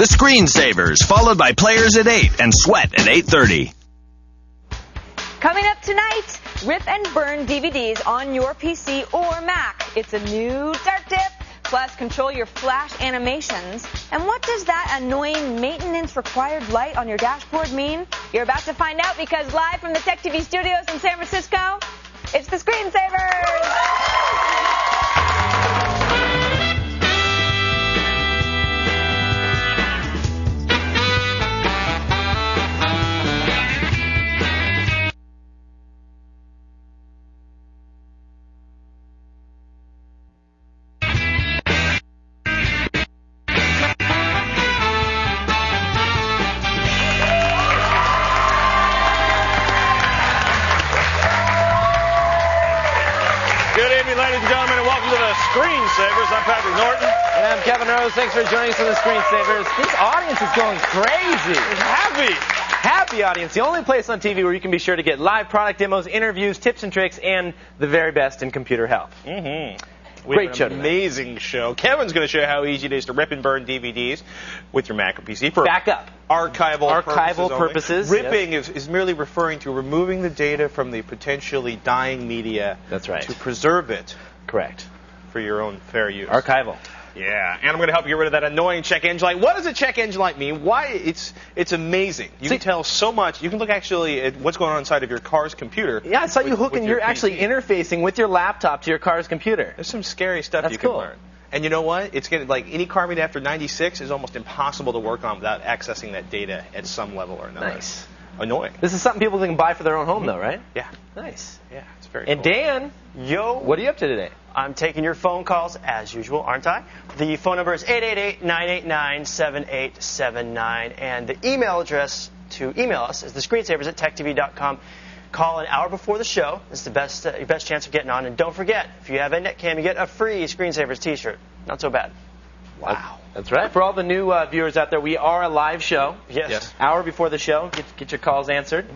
The Screensavers, followed by Players at 8 and Sweat at 8:30. Coming up tonight, Rip and Burn DVDs on your PC or Mac. It's a new dark dip, plus control your flash animations. And what does that annoying maintenance-required light on your dashboard mean? You're about to find out because live from the Tech TV studios in San Francisco, it's the Screensavers! Ladies and gentlemen, and welcome to the Screensavers. I'm Patrick Norton. And I'm Kevin Rose. Thanks for joining us on the Screensavers. This audience is going crazy. Happy audience. The only place on TV where you can be sure to get live product demos, interviews, tips and tricks, and the very best in computer health. Great show. Amazing show. Kevin's going to show you how easy it is to rip and burn DVDs with your Mac or PC for backup. Archival purposes. Ripping is merely referring to removing the data from the potentially dying media. That's right. To preserve it. Correct. For your own fair use. Archival. Yeah, and I'm going to help you get rid of that annoying check engine light. What does a check engine light mean? Why? It's amazing. You can tell so much. You can look actually at what's going on inside of your car's computer. Yeah, I saw you hooking. You're actually interfacing with your laptop to your car's computer. There's some scary stuff you can learn. And you know what? It's getting like any car made after '96 is almost impossible to work on without accessing that data at some level or another. Nice. Annoying. This is something people can buy for their own home, though, right? Yeah. Nice. Yeah, it's very cool. And Dan, what are you up to today? I'm taking your phone calls as usual, aren't I? The phone number is 888-989-7879, and the email address to email us is thescreensavers@techtv.com. Call an hour before the show. This is the best your best chance of getting on. And don't forget, if you have a netcam, you get a free Screensavers T-shirt. Not so bad. Wow. That's right. For all the new viewers out there, we are a live show. Yes. Hour before the show. Get your calls answered.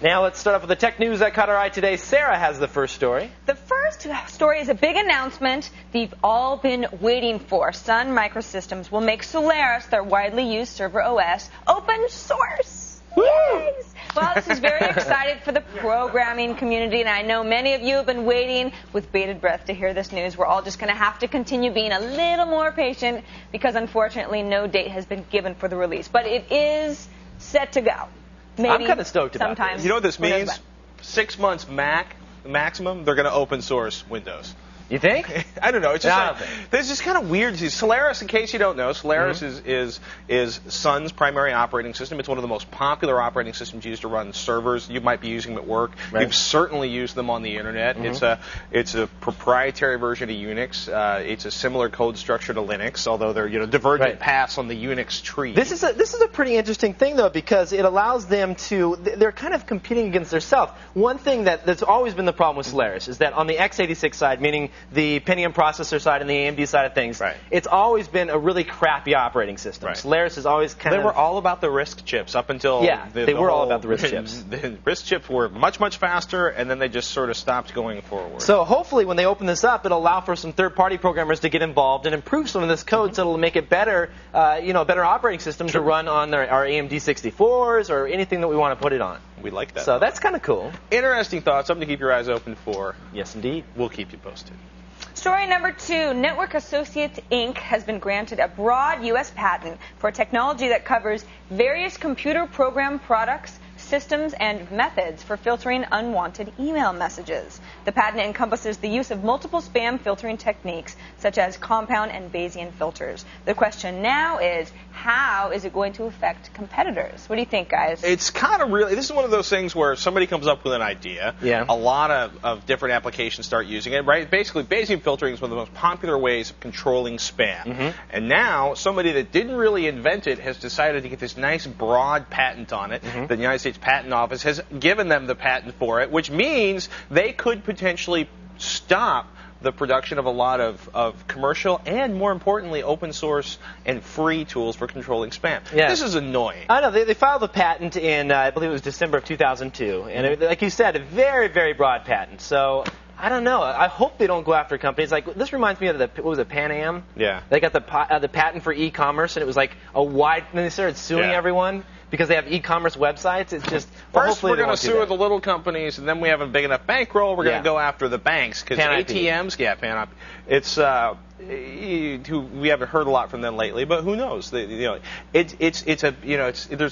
Now let's start off with the tech news that caught our eye today. Sarah has the first story. The first story is a big announcement they've all been waiting for. Sun Microsystems will make Solaris, their widely used server OS, open source. Yes. Well, this is very exciting for the programming community, and I know many of you have been waiting with bated breath to hear this news. We're all just going to have to continue being a little more patient because, unfortunately, no date has been given for the release. But it is set to go. Maybe I'm kind of stoked about sometime. this. You know what this means? 6 months maximum, they're going to open source Windows. You think? I don't know. It's just this is kind of weird. Solaris, in case you don't know, Solaris is Sun's primary operating system. It's one of the most popular operating systems used to run servers. You might be using them at work. Right. You've certainly used them on the internet. It's a proprietary version of Unix. It's a similar code structure to Linux, although they're divergent paths on the Unix tree. This is a pretty interesting thing though, because it allows them to. They're kind of competing against themselves. One thing that's always been the problem with Solaris is that on the x86 side, meaning the Pentium processor side and the AMD side of things, it's always been a really crappy operating system. Solaris is always kind of... They were all about the RISC chips up until... Yeah, they were all about the RISC chips. The RISC chips were much, much faster, and then they just sort of stopped going forward. So hopefully when they open this up, it'll allow for some third-party programmers to get involved and improve some of this code so it'll make it better, better operating system to run on our AMD 64s or anything that we want to put it on. We like that. So that's kind of cool. Interesting thought, something to keep your eyes open for. Yes, indeed. We'll keep you posted. Story number 2, Network Associates, Inc. has been granted a broad U.S. patent for technology that covers various computer program products, systems, and methods for filtering unwanted email messages. The patent encompasses the use of multiple spam filtering techniques, such as compound and Bayesian filters. The question now is, how is it going to affect competitors? What do you think, guys? It's kind of really, this is one of those things where somebody comes up with an idea, a lot of different applications start using it, right? Basically, Bayesian filtering is one of the most popular ways of controlling spam. And now, somebody that didn't really invent it has decided to get this nice broad patent on it. The United States Patent Office has given them the patent for it, which means they could potentially stop the production of a lot of commercial and, more importantly, open source and free tools for controlling spam. Yeah. This is annoying. I know. They filed a patent in, I believe it was December of 2002. And like you said, a very, very broad patent. So I don't know. I hope they don't go after companies. Like, this reminds me of what was it, Pan Am? Yeah. They got the patent for e-commerce, and it was like and they started suing everyone because they have e-commerce websites. It's just, first we're going to sue the little companies, and then we have a big enough bankroll, we're going to go after the banks. Because ATMs, Pan IP. It's, we haven't heard a lot from them lately, but who knows? There's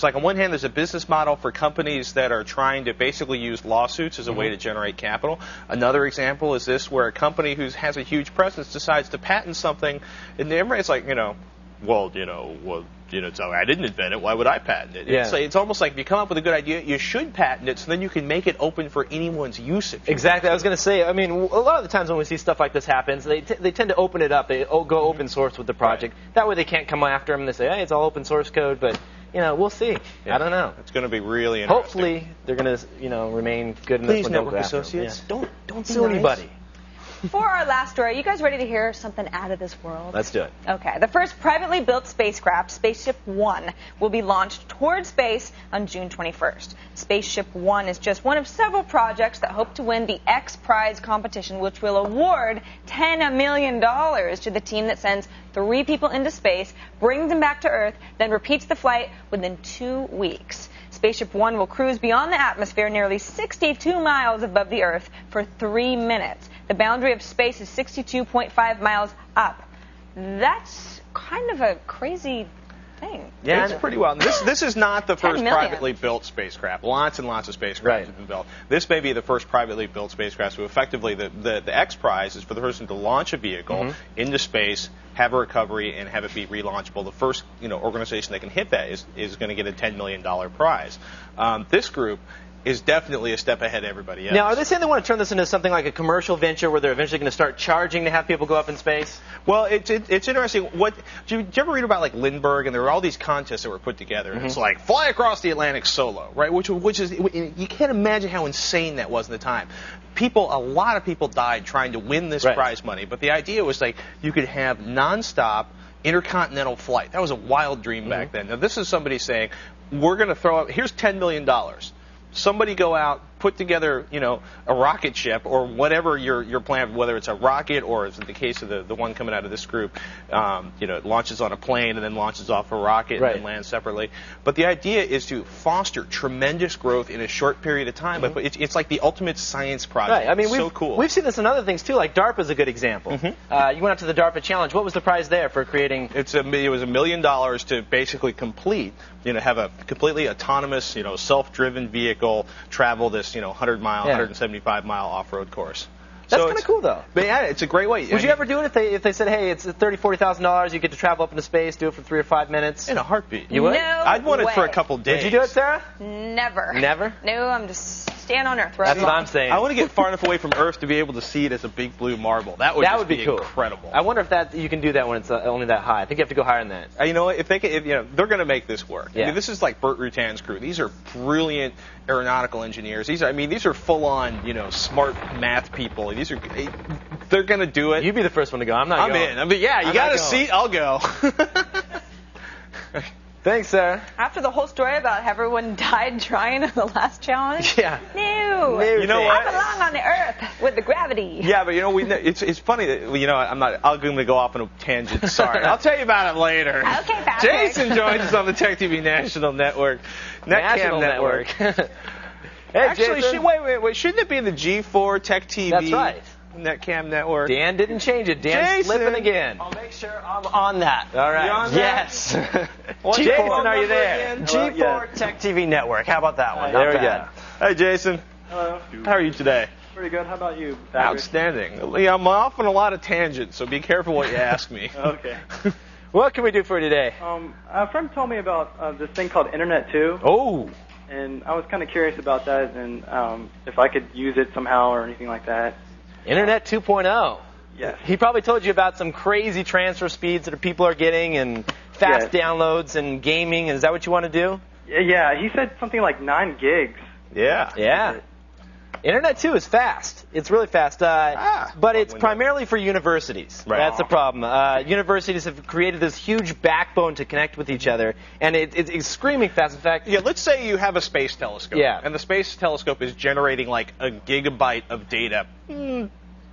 like on one hand, there's a business model for companies that are trying to basically use lawsuits as a way to generate capital. Another example is this, where a company who has a huge presence decides to patent something, and everybody's like, so I didn't invent it. Why would I patent it? Yeah. It's almost like if you come up with a good idea, you should patent it, so then you can make it open for anyone's use. Exactly. I was going to say, I mean, a lot of the times when we see stuff like this happens, they tend to open it up. They go open source with the project. Right. That way they can't come after them and they say, hey, it's all open source code, but we'll see. Yeah. I don't know. It's going to be really interesting. Hopefully they're going to, remain good in this one. Network associates, don't sue anybody. For our last story, you guys ready to hear something out of this world? Let's do it. Okay. The first privately built spacecraft, Spaceship One, will be launched toward space on June 21st. Spaceship One is just one of several projects that hope to win the X Prize competition, which will award $10 million to the team that sends 3 people into space, brings them back to Earth, then repeats the flight within 2 weeks. Spaceship One will cruise beyond the atmosphere nearly 62 miles above the Earth for 3 minutes. The boundary of space is 62.5 miles up. That's kind of a crazy thing. Yeah, it's pretty wild. This is not the first privately built spacecraft. Lots and lots of spacecraft have been built. This may be the first privately built spacecraft. So effectively, the X Prize is for the person to launch a vehicle into space, have a recovery, and have it be relaunchable. The first organization that can hit that is going to get a $10 million prize. This group is definitely a step ahead of everybody else. Now, are they saying they want to turn this into something like a commercial venture where they're eventually going to start charging to have people go up in space? Well, it's interesting. Did you ever read about like Lindbergh, and there were all these contests that were put together, and it's like fly across the Atlantic solo, right? Which is you can't imagine how insane that was at the time. A lot of people died trying to win this prize money, but the idea was like you could have nonstop intercontinental flight. That was a wild dream back then. Now this is somebody saying we're going to throw up. Here's $10 million. Somebody go out, put together, a rocket ship or whatever your plan, whether it's a rocket or, as in the case of the one coming out of this group, it launches on a plane and then launches off a rocket and then lands separately. But the idea is to foster tremendous growth in a short period of time. But it's like the ultimate science project. Right. I mean, so cool. We've seen this in other things too. Like DARPA is a good example. You went out to the DARPA challenge. What was the prize there for creating? It was $1 million to basically complete. Have a completely autonomous, self-driven vehicle travel this, 100-mile, 175-mile off-road course. That's kind of cool, though. But yeah, it's a great way. Would you ever do it if they said, hey, it's $30,000, $40,000, you get to travel up into space, do it for 3 or 5 minutes? In a heartbeat. You would? I'd want it for a couple days. Would you do it, Sarah? Never. Never? No, I'm just staying on Earth. That's what I'm saying. I want to get far enough away from Earth to be able to see it as a big blue marble. That would be cool. Incredible. I wonder if you can do that when it's only that high. I think you have to go higher than that. You know what? If they're going to make this work. Yeah. I mean, this is like Burt Rutan's crew. These are brilliant aeronautical engineers. These are full-on, smart math people. They're going to do it. You be the first one to go. I'm not going. I'm in. You got a seat. I'll go. Thanks, Sarah. After the whole story about how everyone died trying on the last challenge. Yeah. No. You know what? I belong on the Earth with the gravity. Yeah, but it's funny that I'm going to go off on a tangent. Sorry. I'll tell you about it later. Okay, Patrick. Jason joins us on the Tech TV National Network. National Network. Hey, actually, Jason. Wait. Shouldn't it be the G4 Tech TV? That's right. Netcam Network. Dan didn't change it. Dan's slipping again. I'll make sure I'm on that. All right. You on yes. Jason, are you there? G4 Tech TV Network. How about that one? There we go. Hey, Jason. Hello. How are you today? Pretty good. How about you, Patrick? Outstanding. I'm off on a lot of tangents, so be careful what you ask me. Okay. What can we do for you today? A friend told me about this thing called Internet 2. Oh. And I was kind of curious about that and if I could use it somehow or anything like that. Internet 2.0. Yes. He probably told you about some crazy transfer speeds that people are getting and fast downloads and gaming. Is that what you want to do? Yeah, he said something like 9 gigs. Yeah. Yeah. Internet 2 is fast. It's really fast. But it's primarily for universities. Right. That's the problem. Universities have created this huge backbone to connect with each other, and it's screaming fast. In fact, let's say you have a space telescope. Yeah. And the space telescope is generating like a gigabyte of data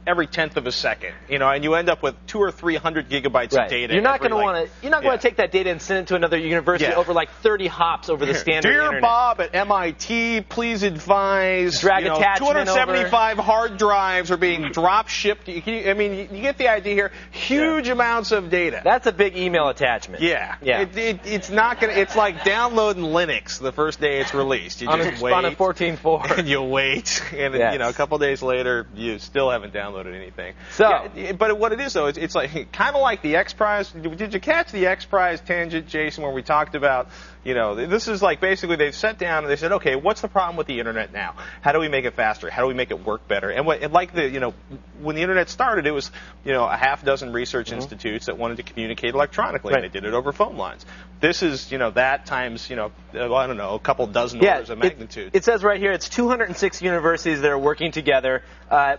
every tenth of a second, and you end up with 200 or 300 gigabytes of data. You're not going to take that data and send it to another university over like 30 hops over the standard Dear internet. Bob at MIT, please advise. Drag attachment 275 hard drives are being drop shipped. You get the idea here. Huge amounts of data. That's a big email attachment. Yeah. It's not going to. It's like downloading Linux the first day it's released. You just wait. On a 14.4. And you wait, and a couple days later, you still haven't downloaded anything. So, but what it is though, it's like kind of like the X Prize. Did you catch the X Prize tangent, Jason, where we talked about, this is like basically they've sat down and they said, okay, what's the problem with the internet now? How do we make it faster? How do we make it work better? And when the internet started, it was a half dozen research institutes that wanted to communicate electronically. Right. They did it over phone lines. This is that times a couple dozen orders of magnitude. It says right here it's 206 universities that are working together.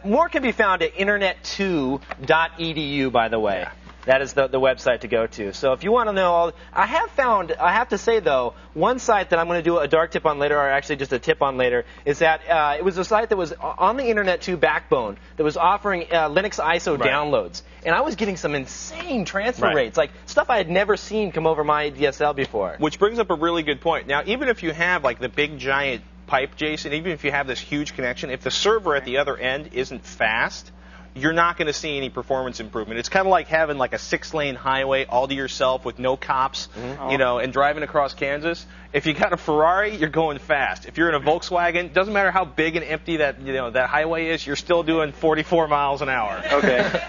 More can be found at internet2.edu, by the way. Yeah. That is the website to go to. So if you want to know I have to say, though, one site that I'm going to do a dark tip on later, or actually just a tip on later, is that it was a site that was on the Internet 2 backbone that was offering Linux ISO downloads. And I was getting some insane transfer rates, like stuff I had never seen come over my DSL before. Which brings up a really good point. Now, even if you have like the big giant pipe, Jason, even if you have this huge connection, if the server at the other end isn't fast, you're not going to see any performance improvement. It's kind of like having like a 6-lane highway all to yourself with no cops, and driving across Kansas. If you got a Ferrari, you're going fast. If you're in a Volkswagen, doesn't matter how big and empty that highway is, you're still doing 44 miles an hour. Okay.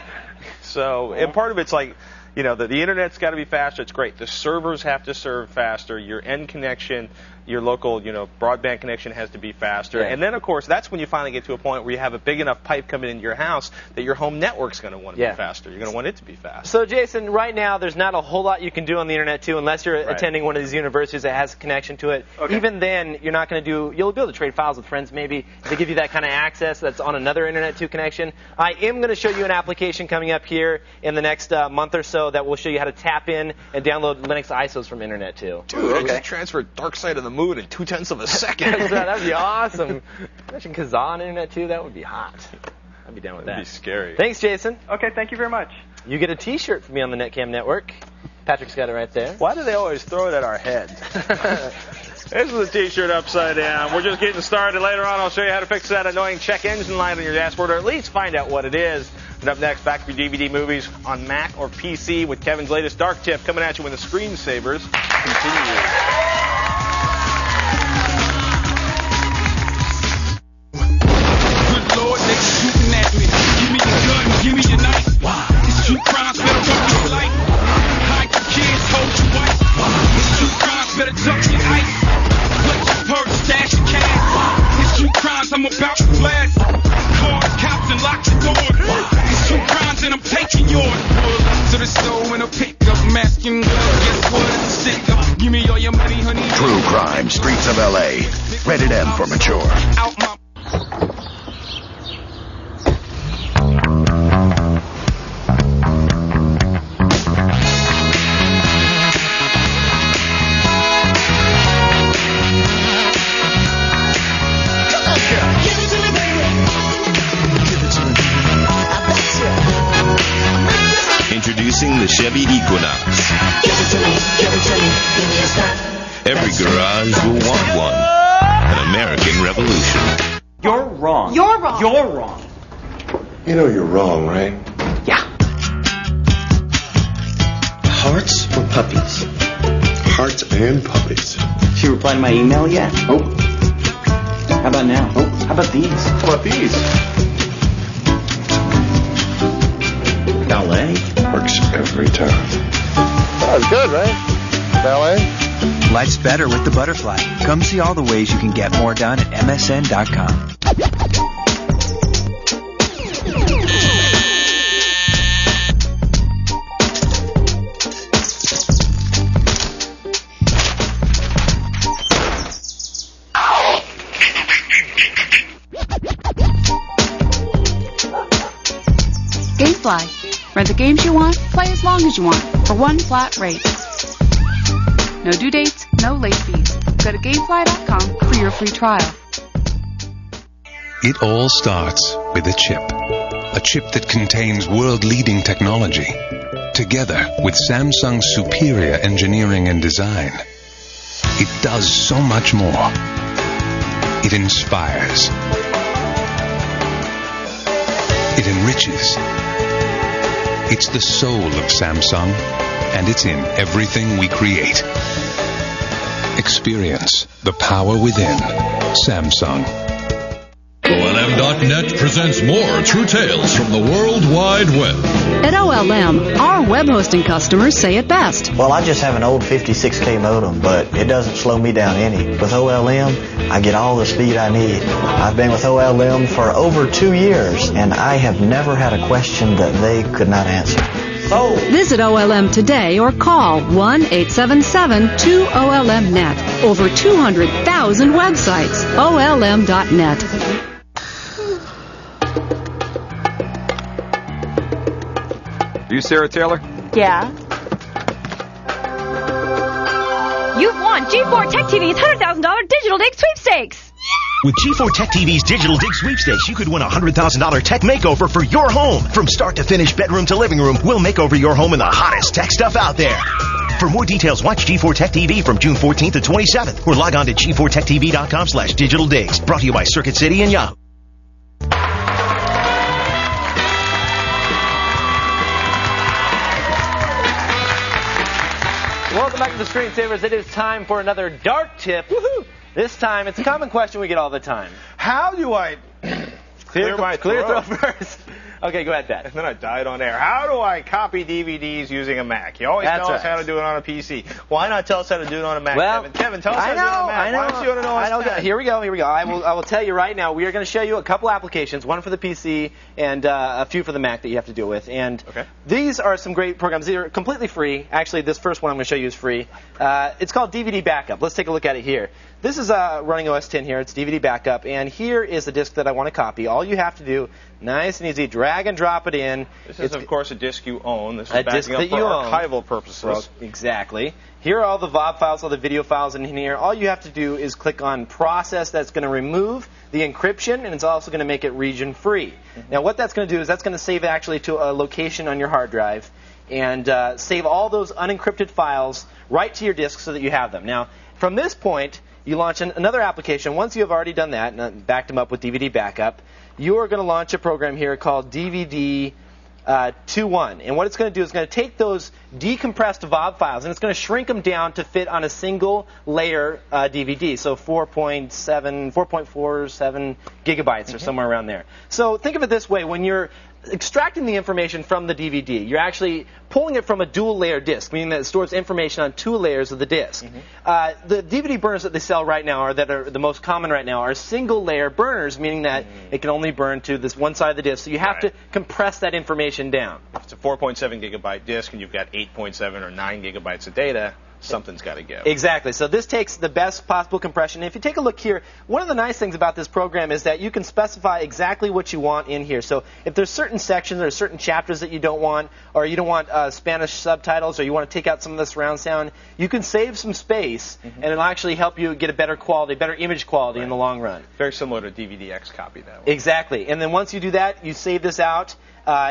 So, and part of it's like, the internet's got to be faster. It's great. The servers have to serve faster. Your end connection, your local, broadband connection has to be faster. Yeah. And then, of course, that's when you finally get to a point where you have a big enough pipe coming into your house that your home network's going to want to be faster. You're going to want it to be fast. So, Jason, right now there's not a whole lot you can do on the Internet, too, unless you're attending one of these universities that has a connection to it. Okay. Even then, you're not going to you'll be able to trade files with friends, maybe. They give you that kind of access that's on another Internet 2 connection. I am going to show you an application coming up here in the next month or so that will show you how to tap in and download Linux ISOs from Internet 2. Dude, I just transferred Dark Side of the Moon in 0.2 of a second. That would be awesome. Imagine Kazaa on Internet 2. That would be hot. I'd be down with that. That'd be scary. Thanks, Jason. Okay, thank you very much. You get a T-shirt from me on the Netcam Network. Patrick's got it right there. Why do they always throw it at our heads? This is a T-shirt upside down. We're just getting started. Later on, I'll show you how to fix that annoying check engine light on your dashboard, or at least find out what it is. And up next, back for DVD movies on Mac or PC with Kevin's latest dark tip coming at you when the screensavers continue. Good Lord, they shooting at me. Give me the gun, give me the knife. It's true crimes, better duck your life. Hide your kids, hold your wife. It's true crimes, better duck your ice. Put your purse, stash your cash. It's true crimes, I'm about to blast. Cars, cops, and lock the door. It's true crimes, and I'm taking yours. To the store in a pickup, masking gloves. Guess what? It's a stick-up. Give me all your money, honey. True Crime, Streets of L.A. Rated M for mature. Out my Introducing the Chevy Equinox. Give it to me, give me a stop. Every garage will want one. An American revolution. You're wrong. You're wrong. You're wrong. You know you're wrong, right? Yeah. Hearts or puppies? Hearts and puppies. She replied to my email yet? Oh. How about now? Oh. How about these? How about these? Ballet? Works every time. That was good, right? Ballet? Life's better with the Butterfly. Come see all the ways you can get more done at MSN.com. Gamefly. Rent the games you want, play as long as you want, for one flat rate. No due dates, no late fees. Go to Gamefly.com for your free trial. It all starts with a chip. a chip that contains world-leading technology, together with Samsung's superior engineering and design. It does so much more. It inspires. It enriches. It's the soul of Samsung, and it's in everything we create. Experience the power within. Samsung. OLM.net presents more true tales from the World Wide Web. At OLM, our web hosting customers say it best. Well, I just have an old 56K modem, but it doesn't slow me down any. With OLM, I get all the speed I need. I've been with OLM for over 2 years, and I have never had a question that they could not answer. Visit OLM today or call 1-877-2OLM-NET. Over 200,000 websites. OLM.net. You Sarah Taylor? Yeah. You've won G4 Tech TV's $100,000 Digital Dig Sweepstakes. With G4 Tech TV's Digital Dig Sweepstakes, you could win a $100,000 tech makeover for your home. From start to finish, bedroom to living room, we'll make over your home in the hottest tech stuff out there. For more details, watch G4 Tech TV from June 14th to 27th or log on to g4techtv.com/digitaldigs. Brought to you by Circuit City and Yahoo. Welcome back to the Screensavers. It is time for another Dart Tip. Woohoo! This time, it's a common question we get all the time. How do I clear my throat first? Okay, go ahead, Pat. And then I died on air. How do I copy DVDs using a Mac? You always tell us how to do it on a PC. Why not tell us how to do it on a Mac, Kevin? Kevin, tell us how to do it on a Mac. Why don't you want to know us? Here we go. I will tell you right now, we are going to show you a couple applications, one for the PC and a few for the Mac that you have to deal with. And these are some great programs. These are completely free. Actually, this first one I'm going to show you is free. It's called DVD Backup. Let's take a look at it here. This is running OS 10 here. It's DVD Backup. And here is the disk that I want to copy. All you have to do, nice and easy, drag and drop it in. This is, of course, a disk you own. This is backing up for archival purposes. Well, exactly. Here are all the VOD files, all the video files in here. All you have to do is click on Process. That's going to remove the encryption, and it's also going to make it region-free. Now, what that's going to do is that's going to save it actually to a location on your hard drive and save all those unencrypted files right to your disk so that you have them. Now, from this point, you launch another application. Once you have already done that and backed them up with DVD Backup, you are going to launch a program here called DVD 2.1. And what it's going to do is going to take those decompressed VOD files and it's going to shrink them down to fit on a single layer DVD. So 4.47 gigabytes or somewhere around there. So think of it this way. When you're extracting the information from the DVD, you're actually pulling it from a dual layer disk, meaning that it stores information on 2 layers of the disk. The DVD burners that they sell right now, that are the most common right now, are single layer burners, meaning that it can only burn to this one side of the disk. So you have to compress that information down. If it's a 4.7 gigabyte disk and you've got 8.7 or 9 gigabytes of data, something's got to go. Exactly. So this takes the best possible compression. If you take a look here, one of the nice things about this program is that you can specify exactly what you want in here. So if there's certain sections or certain chapters that you don't want, or you don't want Spanish subtitles, or you want to take out some of the surround sound, you can save some space, and it'll actually help you get a better quality, better image quality in the long run. Very similar to DVD-X copy that way. Exactly. And then once you do that, you save this out.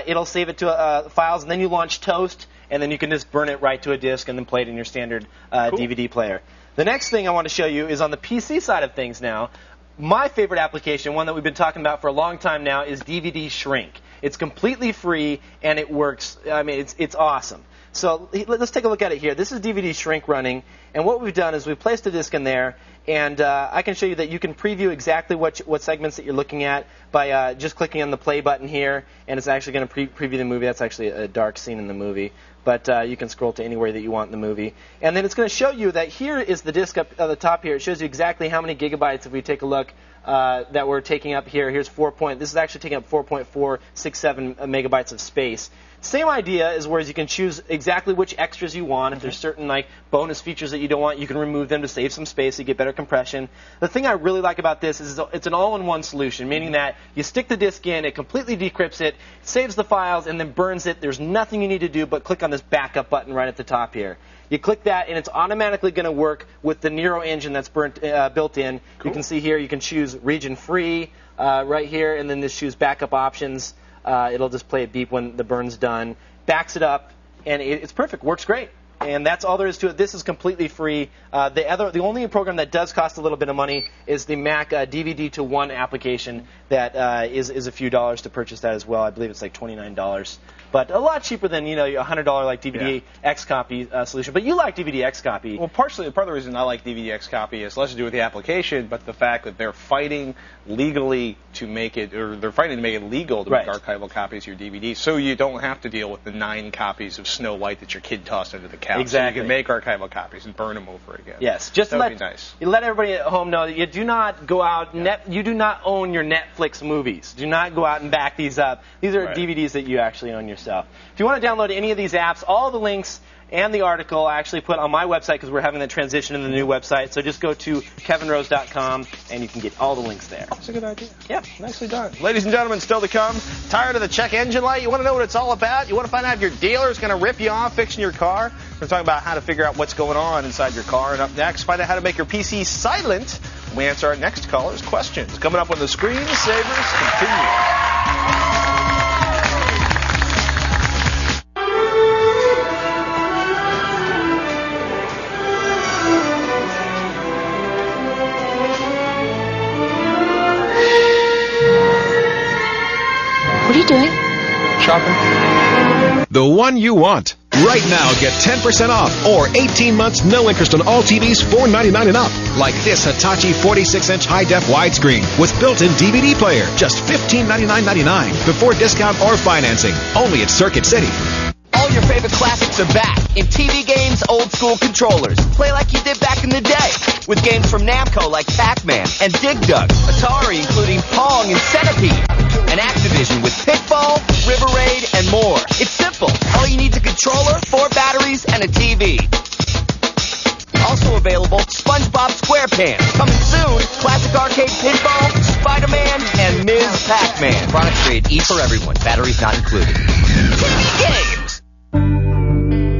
It'll save it to files, and then you launch Toast, and then you can just burn it right to a disk and then play it in your standard DVD player. The next thing I want to show you is on the PC side of things now. My favorite application, one that we've been talking about for a long time now, is DVD Shrink. It's completely free, and it works. I mean, it's awesome. So let's take a look at it here. This is DVD Shrink running, and what we've done is we've placed a disk in there, and I can show you that you can preview exactly what segments that you're looking at by just clicking on the play button here, and it's actually going to preview the movie. That's actually a dark scene in the movie, but you can scroll to anywhere that you want in the movie. And then it's going to show you that here is the disk up at the top here. It shows you exactly how many gigabytes, if we take a look, that we're taking up here. Here's this is actually taking up 4.467 megabytes of space. Same idea is whereas you can choose exactly which extras you want. If there's certain like bonus features that you don't want, you can remove them to save some space so you get better compression. The thing I really like about this is it's an all-in-one solution, meaning that you stick the disk in, it completely decrypts it, saves the files, and then burns it. There's nothing you need to do but click on this backup button right at the top here. You click that, and it's automatically going to work with the Nero engine that's built in. Cool. You can see here you can choose region-free right here, and then just choose backup options. It'll just play a beep when the burn's done. Backs it up, and it's perfect. Works great. And that's all there is to it. This is completely free. The only program that does cost a little bit of money is the Mac DVD to One application that is a few dollars to purchase that as well. I believe it's like $29. But a lot cheaper than, your $100 like DVD XCopy solution. But you like DVD XCopy. Well, part of the reason I like DVD XCopy is less to do with the application, but the fact that they're fighting legally to make it, or they're fighting to make it legal to make archival copies of your DVD, so you don't have to deal with the 9 copies of Snow White that your kid tossed under the couch. Exactly. So you can make archival copies and burn them over again. Yes, just that would be nice. You let everybody at home know that you do not go out. You do not own your Netflix movies. Do not go out and back these up. These are DVDs that you actually own yourself. If you want to download any of these apps, all the links and the article I actually put on my website because we're having the transition to the new website. So just go to kevinrose.com and you can get all the links there. That's a good idea. Yep. Nicely done. Ladies and gentlemen, still to come. Tired of the check engine light? You want to know what it's all about? You want to find out if your dealer is going to rip you off fixing your car? We're talking about how to figure out what's going on inside your car. And up next, find out how to make your PC silent when we answer our next caller's questions. Coming up when the Screensavers continue. What are you doing? Shopping. The one you want. Right now, get 10% off or 18 months no interest on all TVs $4.99 and up. Like this Hitachi 46-inch high-def widescreen with built-in DVD player. Just $15.99.99 before discount or financing. Only at Circuit City. All your favorite classics are back in TV games, old school controllers. Play like you did back in the day with games from Namco like Pac-Man and Dig Dug, Atari including Pong and Centipede, and Activision with Pitfall, River Raid, and more. It's simple. All you need is a controller, 4 batteries, and a TV. Also available, SpongeBob SquarePants. Coming soon, classic arcade pinball, Spider-Man, and Ms. Pac-Man. Products rated E for everyone. Batteries not included. Games!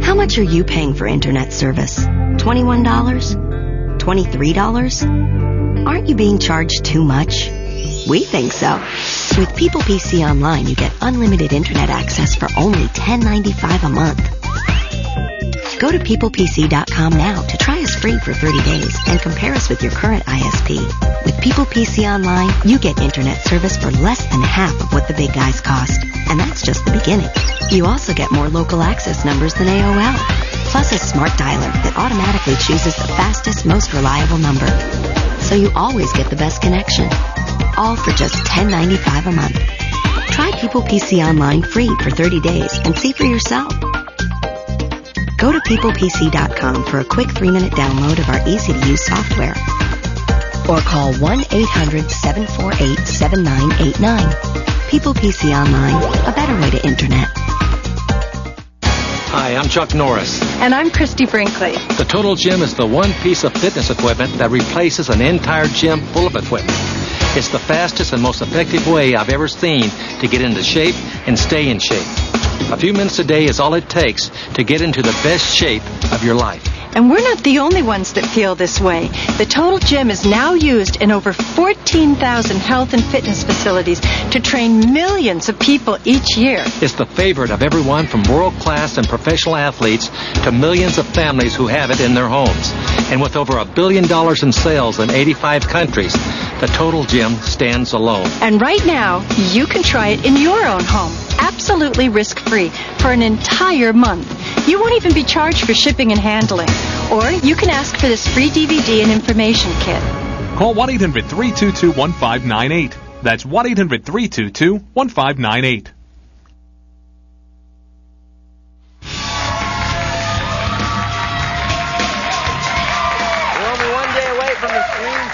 How much are you paying for internet service? $21? $23? Aren't you being charged too much? We think so. With People PC Online, you get unlimited internet access for only $10.95 a month. Go to peoplepc.com now to try us free for 30 days and compare us with your current ISP. With People PC Online, you get internet service for less than half of what the big guys cost. And that's just the beginning. You also get more local access numbers than AOL, plus a smart dialer that automatically chooses the fastest, most reliable number. So you always get the best connection. All for just $10.95 a month. Try People PC Online free for 30 days and see for yourself. Go to peoplepc.com for a quick 3-minute download of our easy-to-use software. Or call 1-800-748-7989. People PC Online, a better way to internet. Hi, I'm Chuck Norris. And I'm Christy Brinkley. The Total Gym is the one piece of fitness equipment that replaces an entire gym full of equipment. It's the fastest and most effective way I've ever seen to get into shape and stay in shape. A few minutes a day is all it takes to get into the best shape of your life. And we're not the only ones that feel this way. The Total Gym is now used in over 14,000 health and fitness facilities to train millions of people each year. It's the favorite of everyone from world-class and professional athletes to millions of families who have it in their homes. And with over $1 billion in sales in 85 countries, the Total Gym stands alone. And right now, you can try it in your own home, absolutely risk-free, for an entire month. You won't even be charged for shipping and handling. Or you can ask for this free DVD and information kit. Call 1-800-322-1598. That's 1-800-322-1598.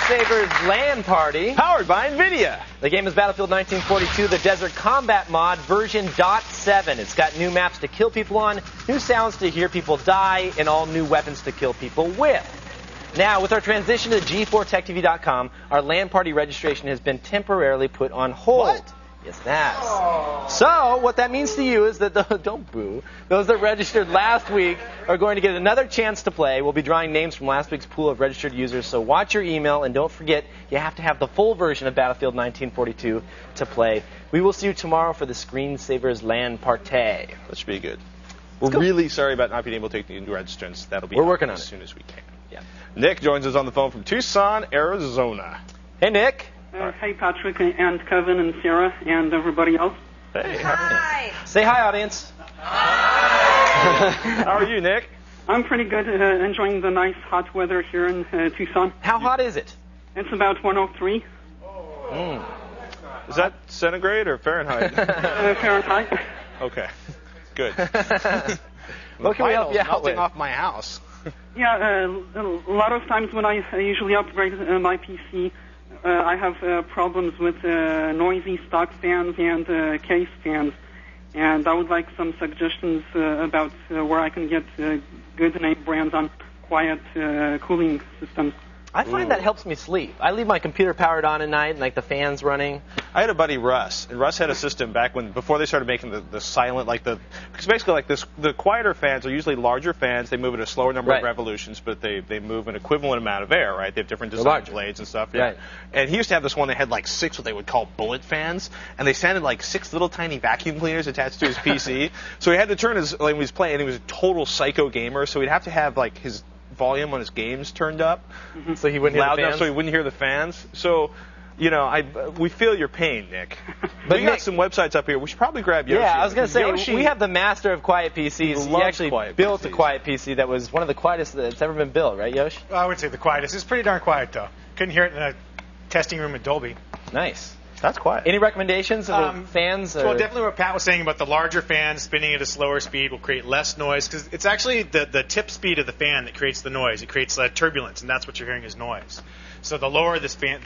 Screensavers LAN Party. Powered by NVIDIA. The game is Battlefield 1942, the Desert Combat Mod, version .7. It's got new maps to kill people on, new sounds to hear people die, and all new weapons to kill people with. Now, with our transition to G4TechTV.com, our LAN Party registration has been temporarily put on hold. What? Yes, it has. So, what that means to you is that, don't boo, those that registered last week are going to get another chance to play. We'll be drawing names from last week's pool of registered users, so watch your email, and don't forget, you have to have the full version of Battlefield 1942 to play. We will see you tomorrow for the Screensavers LAN Party. That should be good. We're really sorry about not being able to take the new registrants. That'll be working on as it. soon as we can. Yeah. Nick joins us on the phone from Tucson, Arizona. Hey, Nick. Hey, Patrick and Kevin and Sarah and everybody else. Hey. Hi. Say hi, audience. How are you, Nick? I'm pretty good, enjoying the nice hot weather here in Tucson. How hot is it? It's about 103. Is that centigrade or Fahrenheit? Fahrenheit. Okay. Good. What can we help you out melting with? off my house. Yeah, a lot of times when I usually upgrade my PC, I have problems with noisy stock fans and case fans. And I would like some suggestions about where I can get good name brands on quiet cooling systems. I find that helps me sleep. I leave my computer powered on at night and like the fans running. I had a buddy, Russ, and Russ had a system back before they started making the silent, because basically like this, the quieter fans are usually larger fans. They move at a slower number of revolutions, but they move an equivalent amount of air, right? They have different design blades and stuff. Yeah. Right. And he used to have this one that had like 6 what they would call bullet fans, and they sounded like 6 little tiny vacuum cleaners attached to his PC. So he had to turn his, when he was playing, and he was a total psycho gamer, so he'd have to have like his volume on his games turned up, so he wouldn't hear loud the fans? enough so he wouldn't hear the fans. So, you know, we feel your pain, Nick. But we got some websites up here. We should probably grab Yoshi. Yeah, I was going to say, Yoshi, we have the master of quiet PCs. He actually built a quiet PC that was one of the quietest that's ever been built, right, Yosh? Well, I would say the quietest. It's pretty darn quiet, though. Couldn't hear it in a testing room at Dolby. Nice. That's quiet. Any recommendations of fans? Well, definitely what Pat was saying about the larger fan spinning at a slower speed will create less noise, because it's actually the tip speed of the fan that creates the noise. It creates turbulence, and that's what you're hearing is noise. So the lower the fan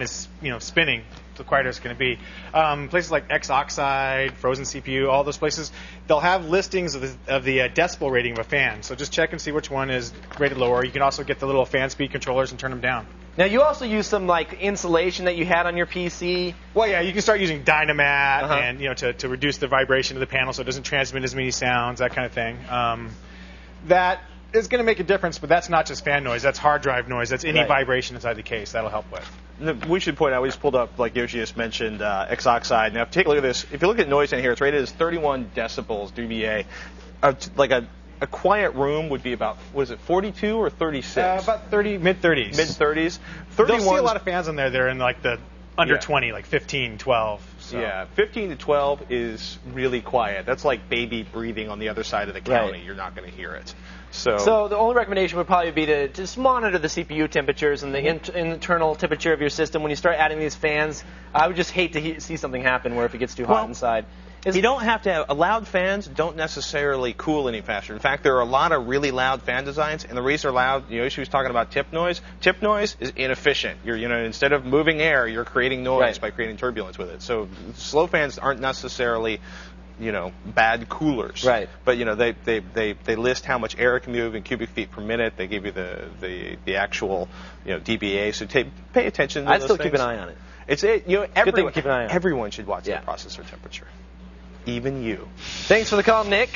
is spinning, the quieter it's going to be. Places like X-Oxide, Frozen CPU, all those places, they'll have listings of the decibel rating of a fan. So just check and see which one is rated lower. You can also get the little fan speed controllers and turn them down. Now, you also use some insulation that you had on your PC. Well, yeah, you can start using Dynamat and to reduce the vibration of the panel so it doesn't transmit as many sounds, that kind of thing. That is going to make a difference, but that's not just fan noise. That's hard drive noise. That's any vibration inside the case. That'll help with. We should point out, we just pulled up, like Yoshi just mentioned, X-Oxide. Now, take a look at this. If you look at noise in here, it's rated as 31 decibels, dBA. A quiet room would be about, 42 or 36? About 30, mid-30s. Mid-30s. They'll see a lot of fans on there. They're in the under 20, like 15, 12. So. Yeah, 15 to 12 is really quiet. That's like baby breathing on the other side of the county. Right. You're not going to hear it. So the only recommendation would probably be to just monitor the CPU temperatures and the internal temperature of your system. When you start adding these fans, I would just hate to see something happen where if it gets too hot inside. You don't have to have loud fans. Don't necessarily cool any faster. In fact, there are a lot of really loud fan designs, and the reason they're loud, she was talking about tip noise. Tip noise is inefficient. Instead of moving air, you're creating noise by creating turbulence with it. So slow fans aren't necessarily, bad coolers. Right. But they list how much air it can move in cubic feet per minute. They give you the actual dBA. So pay attention to I'd those still things. keep an eye on it. It's Good thing to keep an eye on. Everyone should watch their processor temperature. Even you. Thanks for the call, Nick.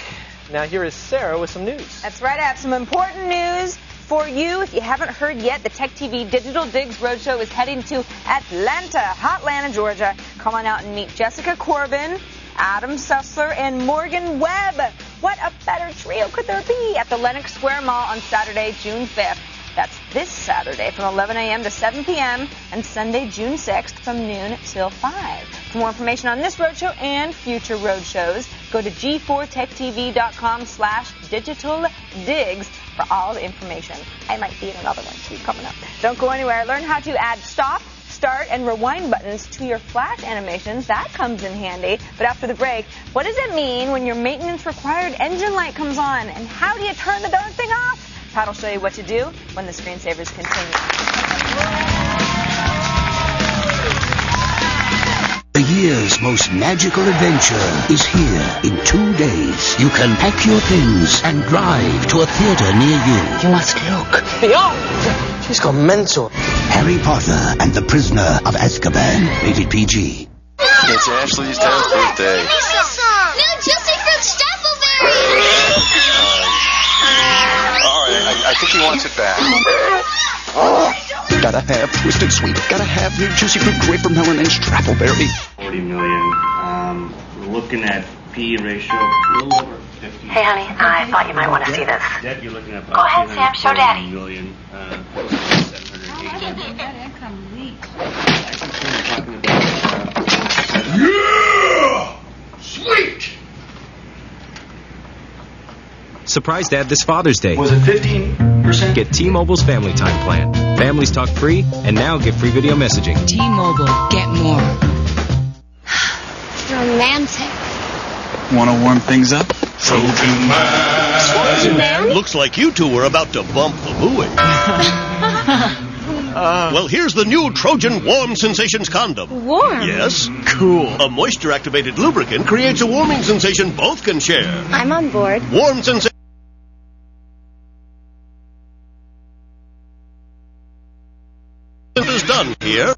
Now here is Sarah with some news. That's right. I have some important news for you. If you haven't heard yet, the Tech TV Digital Digs Roadshow is heading to Atlanta, Georgia. Come on out and meet Jessica Corbin, Adam Sussler, and Morgan Webb. What a better trio could there be at the Lenox Square Mall on Saturday, June 5th. That's this Saturday from 11 a.m. to 7 p.m. and Sunday, June 6th from noon till 5. For more information on this roadshow and future roadshows, go to g4techtv.com/digitaldigs for all the information. I might be in another one, too, coming up. Don't go anywhere. Learn how to add stop, start, and rewind buttons to your Flash animations. That comes in handy. But after the break, what does it mean when your maintenance-required engine light comes on? And how do you turn the darn thing off? Pat will show you what to do when the Screensavers continue. The year's most magical adventure is here in 2 days. You can pack your things and drive to a theater near you. You must look beyond. She's gone mental. Harry Potter and the Prisoner of Azkaban. Rated PG. It's Ashley's 10th birthday. New Juicy Fruit Strawberry! All right, I think he wants it back. Gotta have Twisted Sweet. Gotta have New Juicy Fruit Grape Melon and Strappleberry. 40 million. We're looking at P ratio a little over 50. Hey, honey, I thought you might want to see this. Debt, you're looking at Go ahead, Sam, show Daddy. Million, 780. Yeah! Sweet! Surprise Dad this Father's Day. Was it 15%? Get T-Mobile's Family Time Plan. Families talk free, and now get free video messaging. T-Mobile. Get more. Romantic. Want to warm things up? Trojan Man! Looks like you two were about to bump the buoy. Well, here's the new Trojan Warm Sensations condom. Warm? Yes. Cool. A moisture-activated lubricant creates a warming sensation both can share. I'm on board. Warm sensation is done here.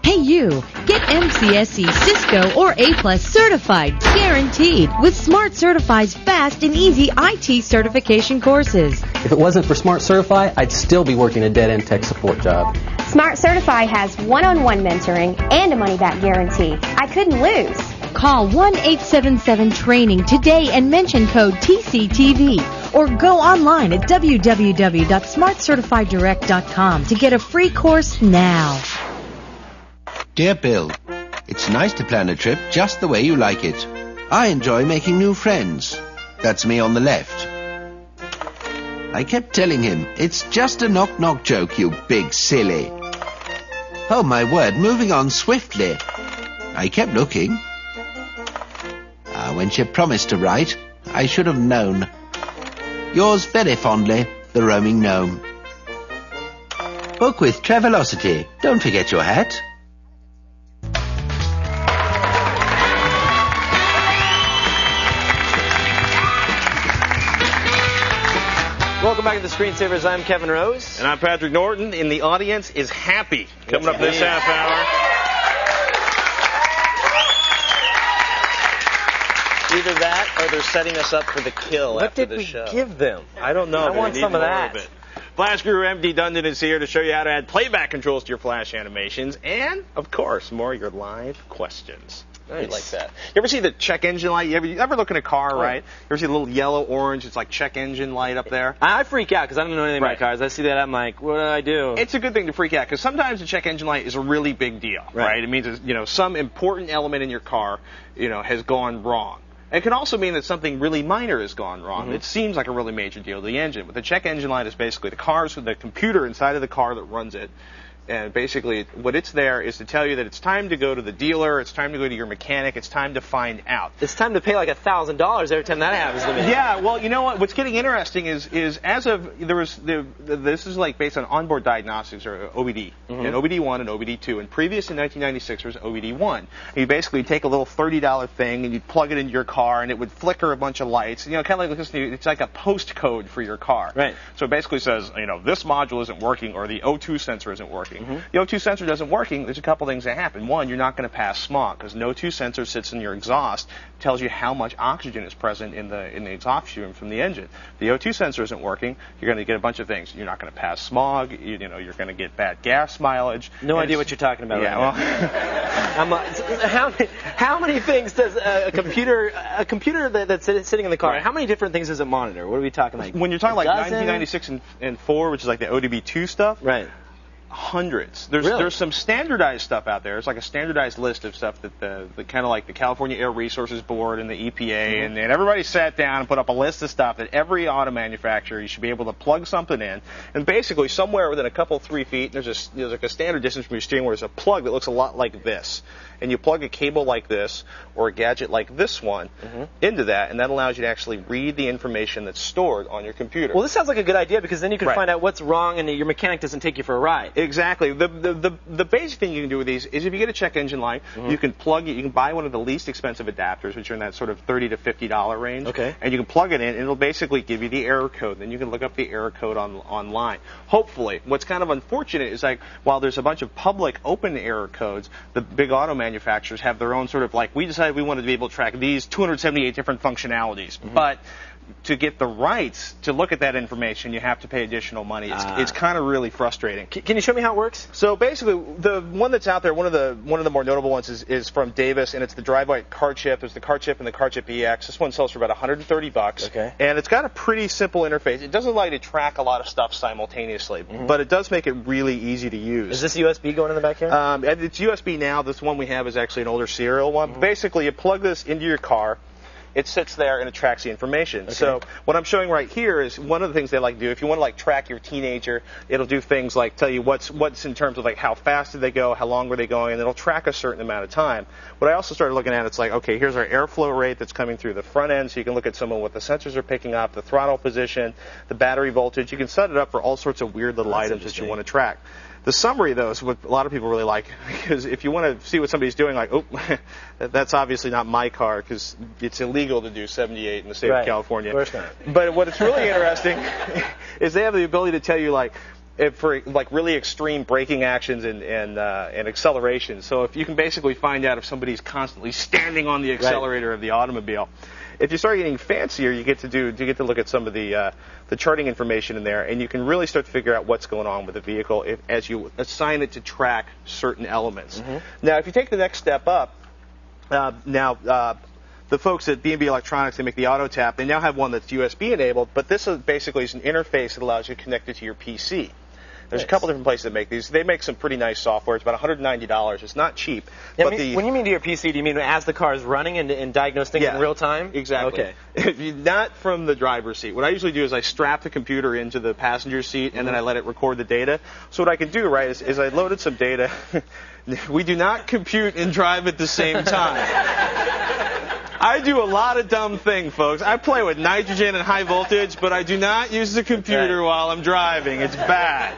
Hey you, get MCSE, Cisco, or A+ certified, guaranteed, with Smart Certify's fast and easy IT certification courses. If it wasn't for Smart Certify, I'd still be working a dead-end tech support job. Smart Certify has one-on-one mentoring and a money-back guarantee. I couldn't lose. Call 1-877-TRAINING today and mention code TCTV. Or go online at www.smartcertifieddirect.com to get a free course now. Dear Bill, it's nice to plan a trip just the way you like it. I enjoy making new friends. That's me on the left. I kept telling him, it's just a knock-knock joke, you big silly. Oh my word, moving on swiftly. I kept looking. When she promised to write, I should have known. Yours very fondly, the roaming gnome. Book with Travelocity. Don't forget your hat. Welcome back to the Screensavers. I'm Kevin Rose. And I'm Patrick Norton. And the audience is happy. Coming up this half hour. Either that or they're setting us up for the kill after the show. What did we give them? I don't know. I want some of that. Flash Guru MD Dundon is here to show you how to add playback controls to your Flash animations. And, of course, more of your live questions. Nice. We like that. You ever see the check engine light? You ever look in a car, right? You ever see the little yellow, orange, it's like check engine light up there? I freak out because I don't know anything about cars. I see that, I'm like, what do I do? It's a good thing to freak out because sometimes the check engine light is a really big deal, right? It means, some important element in your car, has gone wrong. It can also mean that something really minor has gone wrong. Mm-hmm. It seems like a really major deal to the engine. But the check engine light is basically the computer inside of the car that runs it. And basically, what it's there is to tell you that it's time to go to the dealer, it's time to go to your mechanic, it's time to find out. It's time to pay like $1,000 every time that happens to me. Yeah, well, you know what? What's getting interesting is as of this is like based on onboard diagnostics or OBD, and OBD1 and OBD2. And previous in 1996 was OBD1. You basically take a little $30 thing and you plug it into your car, and it would flicker a bunch of lights. Kind of like it's like a postcode for your car. Right. So it basically says, this module isn't working or the O2 sensor isn't working. The O2 sensor doesn't working, there's a couple things that happen. One, you're not going to pass smog because no O2 sensor sits in your exhaust, tells you how much oxygen is present in the exhaust stream from the engine. The O2 sensor isn't working, you're going to get a bunch of things. You're not going to pass smog, you're going to get bad gas mileage. No idea what you're talking about. Yeah, well, how many things does a computer that's sitting in the car, how many different things does it monitor? What are we talking like? When you're talking like 1996 and 4, which is like the ODB2 stuff, right? Hundreds. There's some standardized stuff out there. It's like a standardized list of stuff that the kind of like the California Air Resources Board and the EPA and everybody sat down and put up a list of stuff that every auto manufacturer, you should be able to plug something in, and basically somewhere within a couple 3 feet there's like a standard distance from your steering where there's a plug that looks a lot like this. and you plug a cable like this or a gadget like this one into that, and that allows you to actually read the information that's stored on your computer. Well, this sounds like a good idea because then you can find out what's wrong and your mechanic doesn't take you for a ride. Exactly. The basic thing you can do with these is if you get a check engine light, you can plug it. You can buy one of the least expensive adapters, which are in that sort of $30 to $50 range. Okay. And you can plug it in, and it'll basically give you the error code. Then you can look up the error code online. Hopefully, what's kind of unfortunate is like while there's a bunch of public open error codes, the big auto manufacturers have their own sort of like we decided we wanted to be able to track these 278 different functionalities, but to get the rights to look at that information, you have to pay additional money. It's kind of really frustrating. Can you show me how it works? So basically, the one that's out there, one of the more notable ones is from Davis, and it's the drive-by car chip. There's the car chip and the car chip EX. This one sells for about $130. Okay. And it's got a pretty simple interface. It doesn't allow you to track a lot of stuff simultaneously, but it does make it really easy to use. Is this USB going in the back here? It's USB now. This one we have is actually an older serial one. Basically, you plug this into your car. It sits there and it tracks the information. Okay. So what I'm showing right here is one of the things they like to do. If you want to like track your teenager, it'll do things like tell you what's in terms of like how fast did they go, how long were they going, and it'll track a certain amount of time. What I also started looking at, it's like, okay, here's our airflow rate that's coming through the front end, so you can look at some of what the sensors are picking up, the throttle position, the battery voltage. You can set it up for all sorts of weird little items that you want to track. The summary, though, is what a lot of people really like, because if you want to see what somebody's doing, like, oh, that's obviously not my car, because it's illegal to do 78 in the state of California. Of course not. But what is really interesting is they have the ability to tell you, like, for like really extreme braking actions and acceleration. So if you can basically find out if somebody's constantly standing on the accelerator of the automobile. If you start getting fancier, you get to look at some of the charting information in there, and you can really start to figure out what's going on with the vehicle as you assign it to track certain elements. Now, if you take the next step up, the folks at B&B Electronics, they make the Auto Tap. They now have one that's USB enabled, but this is basically an interface that allows you to connect it to your PC. There's a couple different places that make these. They make some pretty nice software. It's about $190. It's not cheap. Yeah, but when you mean to your PC, do you mean as the car is running and diagnose things in real time? Exactly. Okay. Not from the driver's seat. What I usually do is I strap the computer into the passenger seat, and then I let it record the data. So what I can do, right, is I loaded some data. We do not compute and drive at the same time. I do a lot of dumb things, folks. I play with nitrogen and high voltage, but I do not use the computer while I'm driving. It's bad.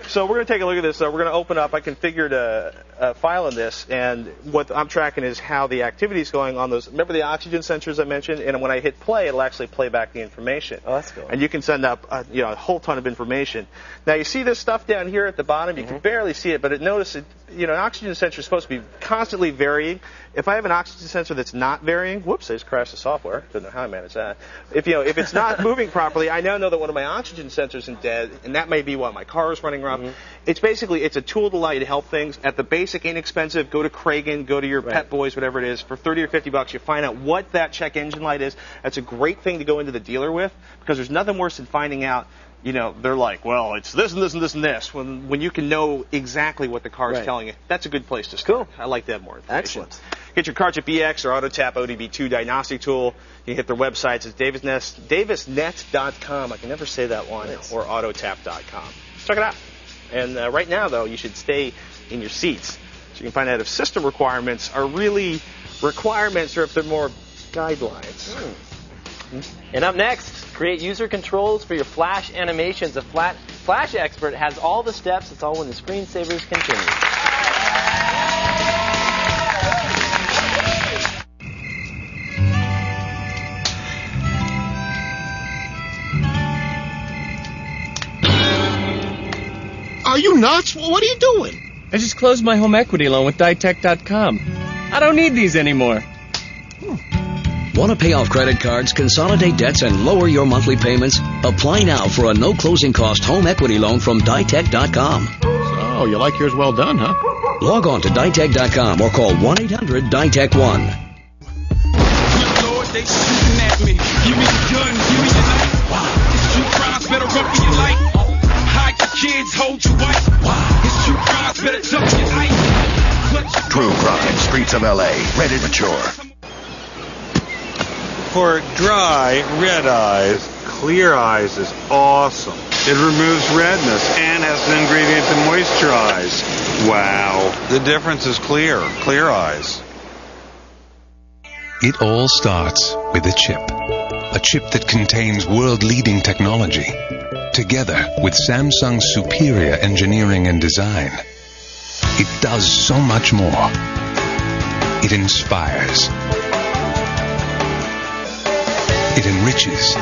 So we're going to take a look at this. We're going to open up. I configured a file in this, and what I'm tracking is how the activity is going on those. Remember the oxygen sensors I mentioned? And when I hit play, it'll actually play back the information. Oh, that's cool. And you can send up a whole ton of information. Now, you see this stuff down here at the bottom? You can barely see it, but notice an oxygen sensor is supposed to be constantly varying. If I have an oxygen sensor that's not varying, whoops, I just crashed the software. Don't know how I managed that. If it's not moving properly, I now know that one of my oxygen sensors is dead, and that may be why my car is running rough. It's a tool to allow you to help things at the basic, inexpensive. Go to Kragen, go to your Pet Boys, whatever it is, for $30 or $50. You find out what that check engine light is. That's a great thing to go into the dealer with, because there's nothing worse than finding out. They're like, well, it's this and this and this and this. When you can know exactly what the car is telling you, that's a good place to start. Cool. I like to have more information. Excellent. Get your car chip EX or AutoTap ODB2 diagnostic tool. You can hit their websites. It's davisnet.com. I can never say that one. Or AutoTap.com. Check it out. And right now, though, you should stay in your seats so you can find out if system requirements are really requirements or if they're more guidelines. And up next, create user controls for your Flash animations. A Flash expert has all the steps. It's all when the screensavers continue. Are you nuts? What are you doing? I just closed my home equity loan with Ditech.com. I don't need these anymore. Want to pay off credit cards, consolidate debts, and lower your monthly payments? Apply now for a no-closing cost home equity loan from Ditech.com. So, you like yours well done, huh? Log on to Ditech.com or call 1-800-DITECH-1. Lord, they shooting at me. Give me the gun, give me the knife. It's true crimes, better run for your life. Hide your kids, hold your wife. It's true crimes, better jump your life. True Crime, Streets of L.A., rated mature. For dry, red eyes, clear eyes is awesome. It removes redness and has an ingredient to moisturize. Wow. The difference is clear. Clear eyes. It all starts with a chip. A chip that contains world-leading technology. Together with Samsung's superior engineering and design, it does so much more. It inspires. It enriches.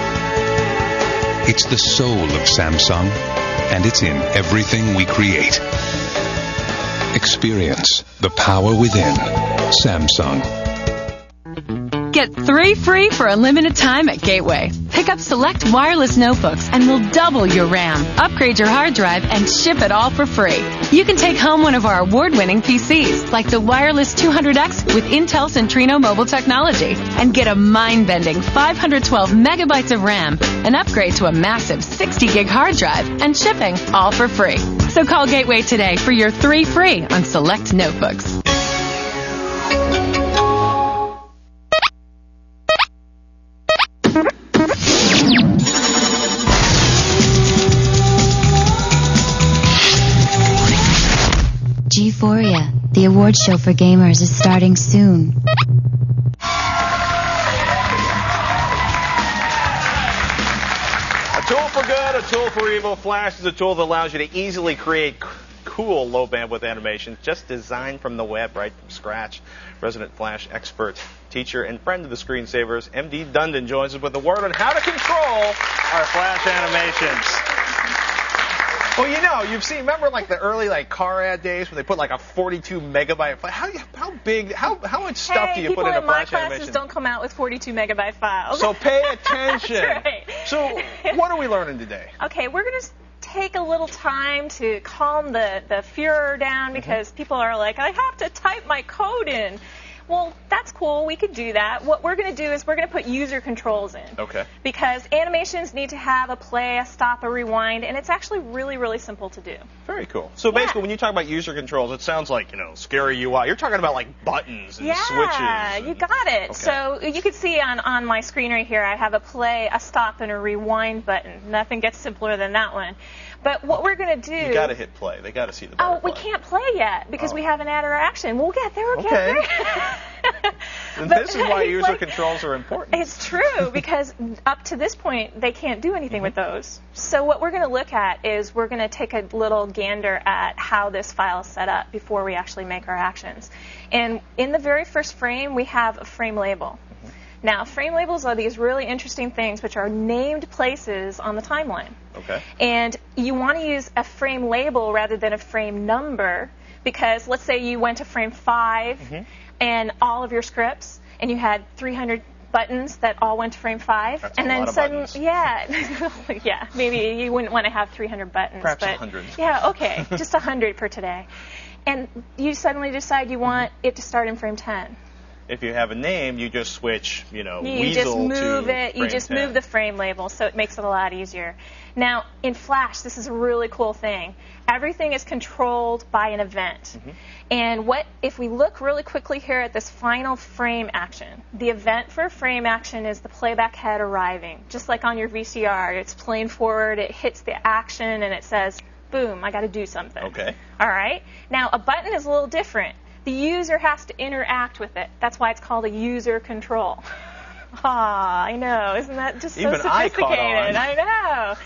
It's the soul of Samsung, and it's in everything we create. Experience the power within. Samsung. Get 3 free for a limited time at Gateway. Pick up select wireless notebooks and we'll double your RAM, upgrade your hard drive, and ship it all for free. You can take home one of our award-winning PCs, like the Wireless 200X with Intel Centrino mobile technology, and get a mind-bending 512 megabytes of RAM, an upgrade to a massive 60-gig hard drive, and shipping all for free. So call Gateway today for your 3 free on select notebooks. G4ia, the award show for gamers, is starting soon. A tool for good, a tool for evil. Flash is a tool that allows you to easily create cool low bandwidth animations just designed from the web, right from scratch. Resident Flash expert, teacher, and friend of the screensavers, MD Dundon, joins us with a word on how to control our Flash animations. Well, you know, you've seen, remember like the early like car ad days when they put like a 42 megabyte file? How big, how much stuff do you put in a Flash animation? People in my classes don't come out with 42 megabyte files. So pay attention. That's right. So what are we learning today? Okay, we're going to take a little time to calm the furor down because people are like, I have to type my code in. Well, that's cool. We could do that. What we're going to do is we're going to put user controls in. Okay. Because animations need to have a play, a stop, a rewind, and it's actually really, really simple to do. Very cool. So basically, when you talk about user controls, it sounds like, you know, scary UI. You're talking about like buttons and switches. Yeah, you got it. Okay. So you can see on my screen right here, I have a play, a stop, and a rewind button. Nothing gets simpler than that one. But what we're going to do... You got to hit play. They got to see the button. Oh, we can't play yet because we haven't added our action. We'll get there. We'll get there. And this is why user controls are important. It's true, because up to this point, they can't do anything with those. So what we're going to look at is we're going to take a little gander at how this file is set up before we actually make our actions. And in the very first frame, we have a frame label. Now, frame labels are these really interesting things which are named places on the timeline. Okay. And you want to use a frame label rather than a frame number because let's say you went to frame 5 and all of your scripts and you had 300 buttons that all went to frame 5. That's and a then lot of suddenly, buttons. yeah, maybe you wouldn't want to have 300 buttons. Perhaps but 100. Yeah, okay, just 100 for today. And you suddenly decide you want it to start in frame 10. If you have a name, you just switch, you know, you Weasel just move to it. You frame just 10. move the frame label, so it makes it a lot easier. Now, in Flash, this is a really cool thing. Everything is controlled by an event. And what if we look really quickly here at this final frame action? The event for a frame action is the playback head arriving. Just like on your VCR, it's playing forward, it hits the action, and it says, boom, I got to do something. Okay. All right? Now, a button is a little different. The user has to interact with it. That's why it's called a user control. Ah, I know. Isn't that just so Even sophisticated? I caught on. I know.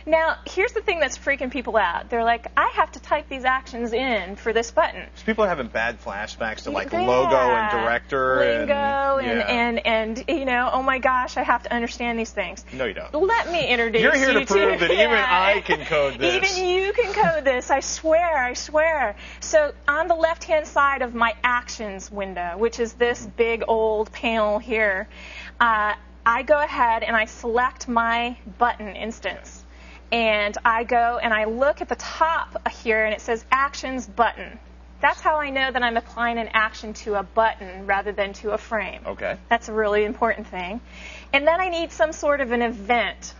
Now, here's the thing that's freaking people out. They're like, I have to type these actions in for this button. So people are having bad flashbacks to like logo and director lingo and you know, oh my gosh, I have to understand these things. No, you don't. Let me introduce You're here you to prove that even I can code this. Even you can code this. I swear, I swear. So on the left-hand side of my actions window, which is this big old panel here, I go ahead and I select my button instance. And I go and I look at the top here and it says Actions Button. That's how I know that I'm applying an action to a button rather than to a frame. Okay. That's a really important thing. And then I need some sort of an event.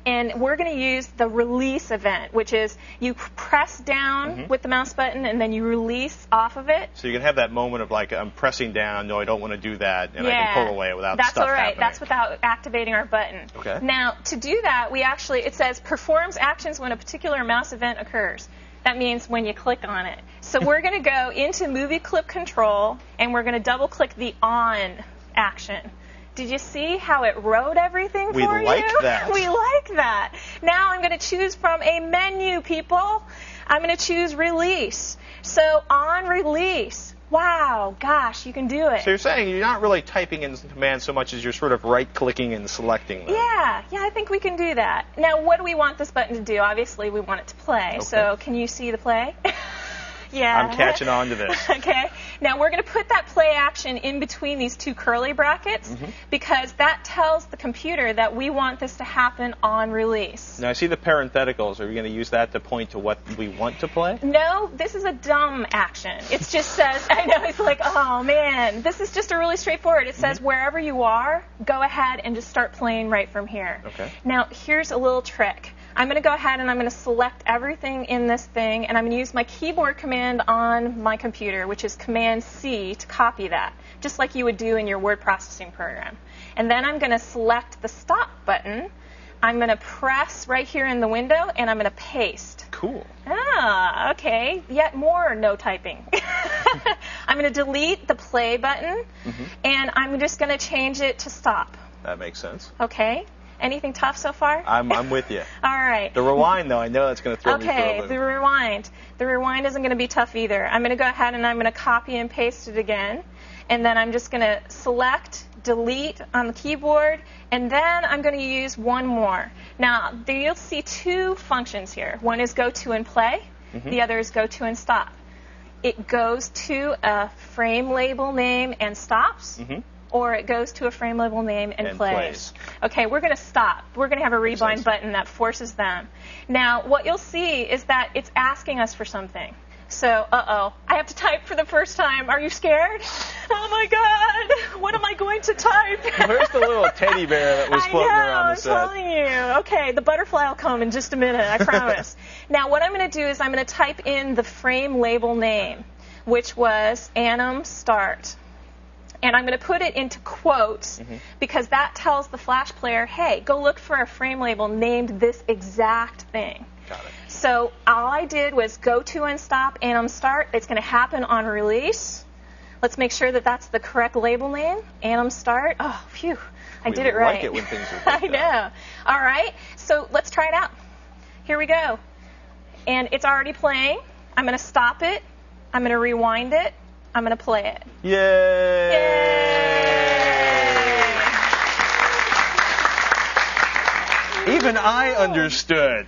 And we're going to use the release event, which is you press down with the mouse button and then you release off of it. So you can have that moment of like, I'm pressing down, no, I don't want to do that, and I can pull away without That's stuff all right. happening. That's without activating our button. Okay. Now, to do that, it says performs actions when a particular mouse event occurs. That means when you click on it. So we're going to go into movie clip control, and we're going to double click the on action. Did you see how it wrote everything for you? We like that. We like that. Now I'm going to choose from a menu, people. I'm going to choose release. So on release, wow, gosh, you can do it. So you're saying you're not really typing in commands so much as you're sort of right-clicking and selecting them. Yeah, I think we can do that. Now, what do we want this button to do? Obviously, we want it to play. Okay. So can you see the play? Yeah. I'm catching on to this. Okay. Now we're going to put that play action in between these two curly brackets because that tells the computer that we want this to happen on release. Now I see the parentheticals. Are we going to use that to point to what we want to play? No, this is a dumb action. It just says, I know, it's like, oh man, this is just a really straightforward. It says wherever you are, go ahead and just start playing right from here. Okay. Now here's a little trick. I'm going to go ahead and I'm going to select everything in this thing, and I'm going to use my keyboard command on my computer, which is Command-C, to copy that, just like you would do in your word processing program. And then I'm going to select the stop button. I'm going to press right here in the window, and I'm going to paste. Cool. Ah, okay. Yet more no typing. I'm going to delete the play button, and I'm just going to change it to stop. That makes sense. Okay. Anything tough so far? I'm with you. All right. The rewind, though, I know that's going to throw me for a Okay, loop. the rewind. The rewind isn't going to be tough either. I'm going to go ahead and I'm going to copy and paste it again. And then I'm just going to select, delete on the keyboard, and then I'm going to use one more. Now, you'll see two functions here. One is go to and play. The other is go to and stop. It goes to a frame label name and stops. Or it goes to a frame label name and plays. Okay, we're going to stop. We're going to have a rewind button that forces them. Now, what you'll see is that it's asking us for something. So, I have to type for the first time. Are you scared? Oh my God, what am I going to type? Where's the little teddy bear that was floating around the set? I'm telling you. Okay, the butterfly will come in just a minute, I promise. Now, what I'm going to do is I'm going to type in the frame label name, which was Annam Start. And I'm going to put it into quotes because that tells the Flash player, hey, go look for a frame label named this exact thing. Got it. So all I did was go to and stop Annam Start. It's going to happen on release. Let's make sure that that's the correct label name, Annam Start. Oh, phew, I did it right. We like it when things are like I know. All right, so let's try it out. Here we go. And it's already playing. I'm going to stop it. I'm going to rewind it. I'm going to play it. Yay! Even I understood.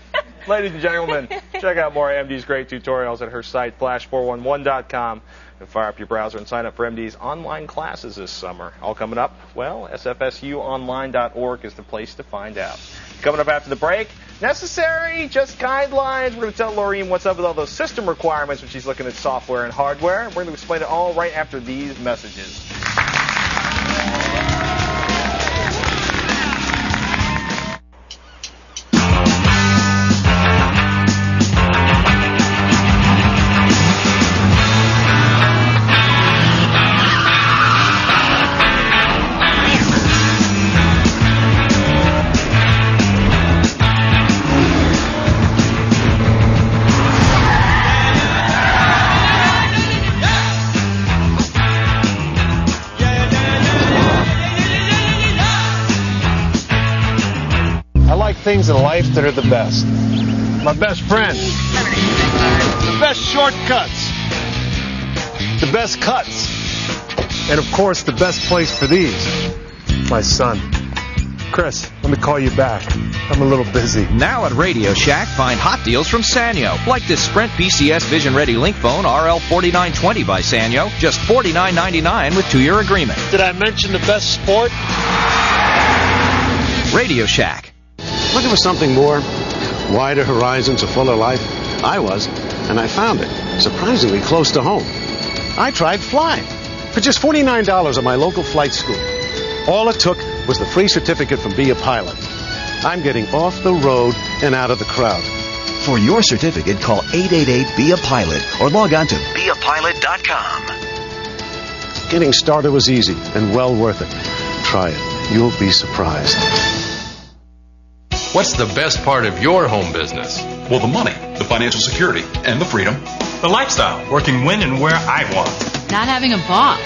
Ladies and gentlemen, check out more of MD's great tutorials at her site, flash411.com. And fire up your browser and sign up for MD's online classes this summer. All coming up, well, sfsuonline.org is the place to find out. Coming up after the break, necessary, just guidelines. We're going to tell Laureen what's up with all those system requirements when she's looking at software and hardware. We're going to explain it all right after these messages. Things in life that are the best. My best friend. The best shortcuts. The best cuts. And of course, the best place for these. My son. Chris, let me call you back. I'm a little busy. Now at Radio Shack, find hot deals from Sanyo. Like this Sprint PCS Vision Ready Link Phone RL4920 by Sanyo. Just $49.99 with 2-year agreement. Did I mention the best sport? Radio Shack. Looking for something more? Wider horizons, a fuller life? I was, and I found it. Surprisingly close to home. I tried Fly for just $49 at my local flight school. All it took was the free certificate from Be a Pilot. I'm getting off the road and out of the crowd. For your certificate, call 888-BE-A-PILOT or log on to beapilot.com. Getting started was easy and well worth it. Try it. You'll be surprised. What's the best part of your home business? Well, the money, the financial security, and the freedom. The lifestyle, working when and where I want. Not having a boss.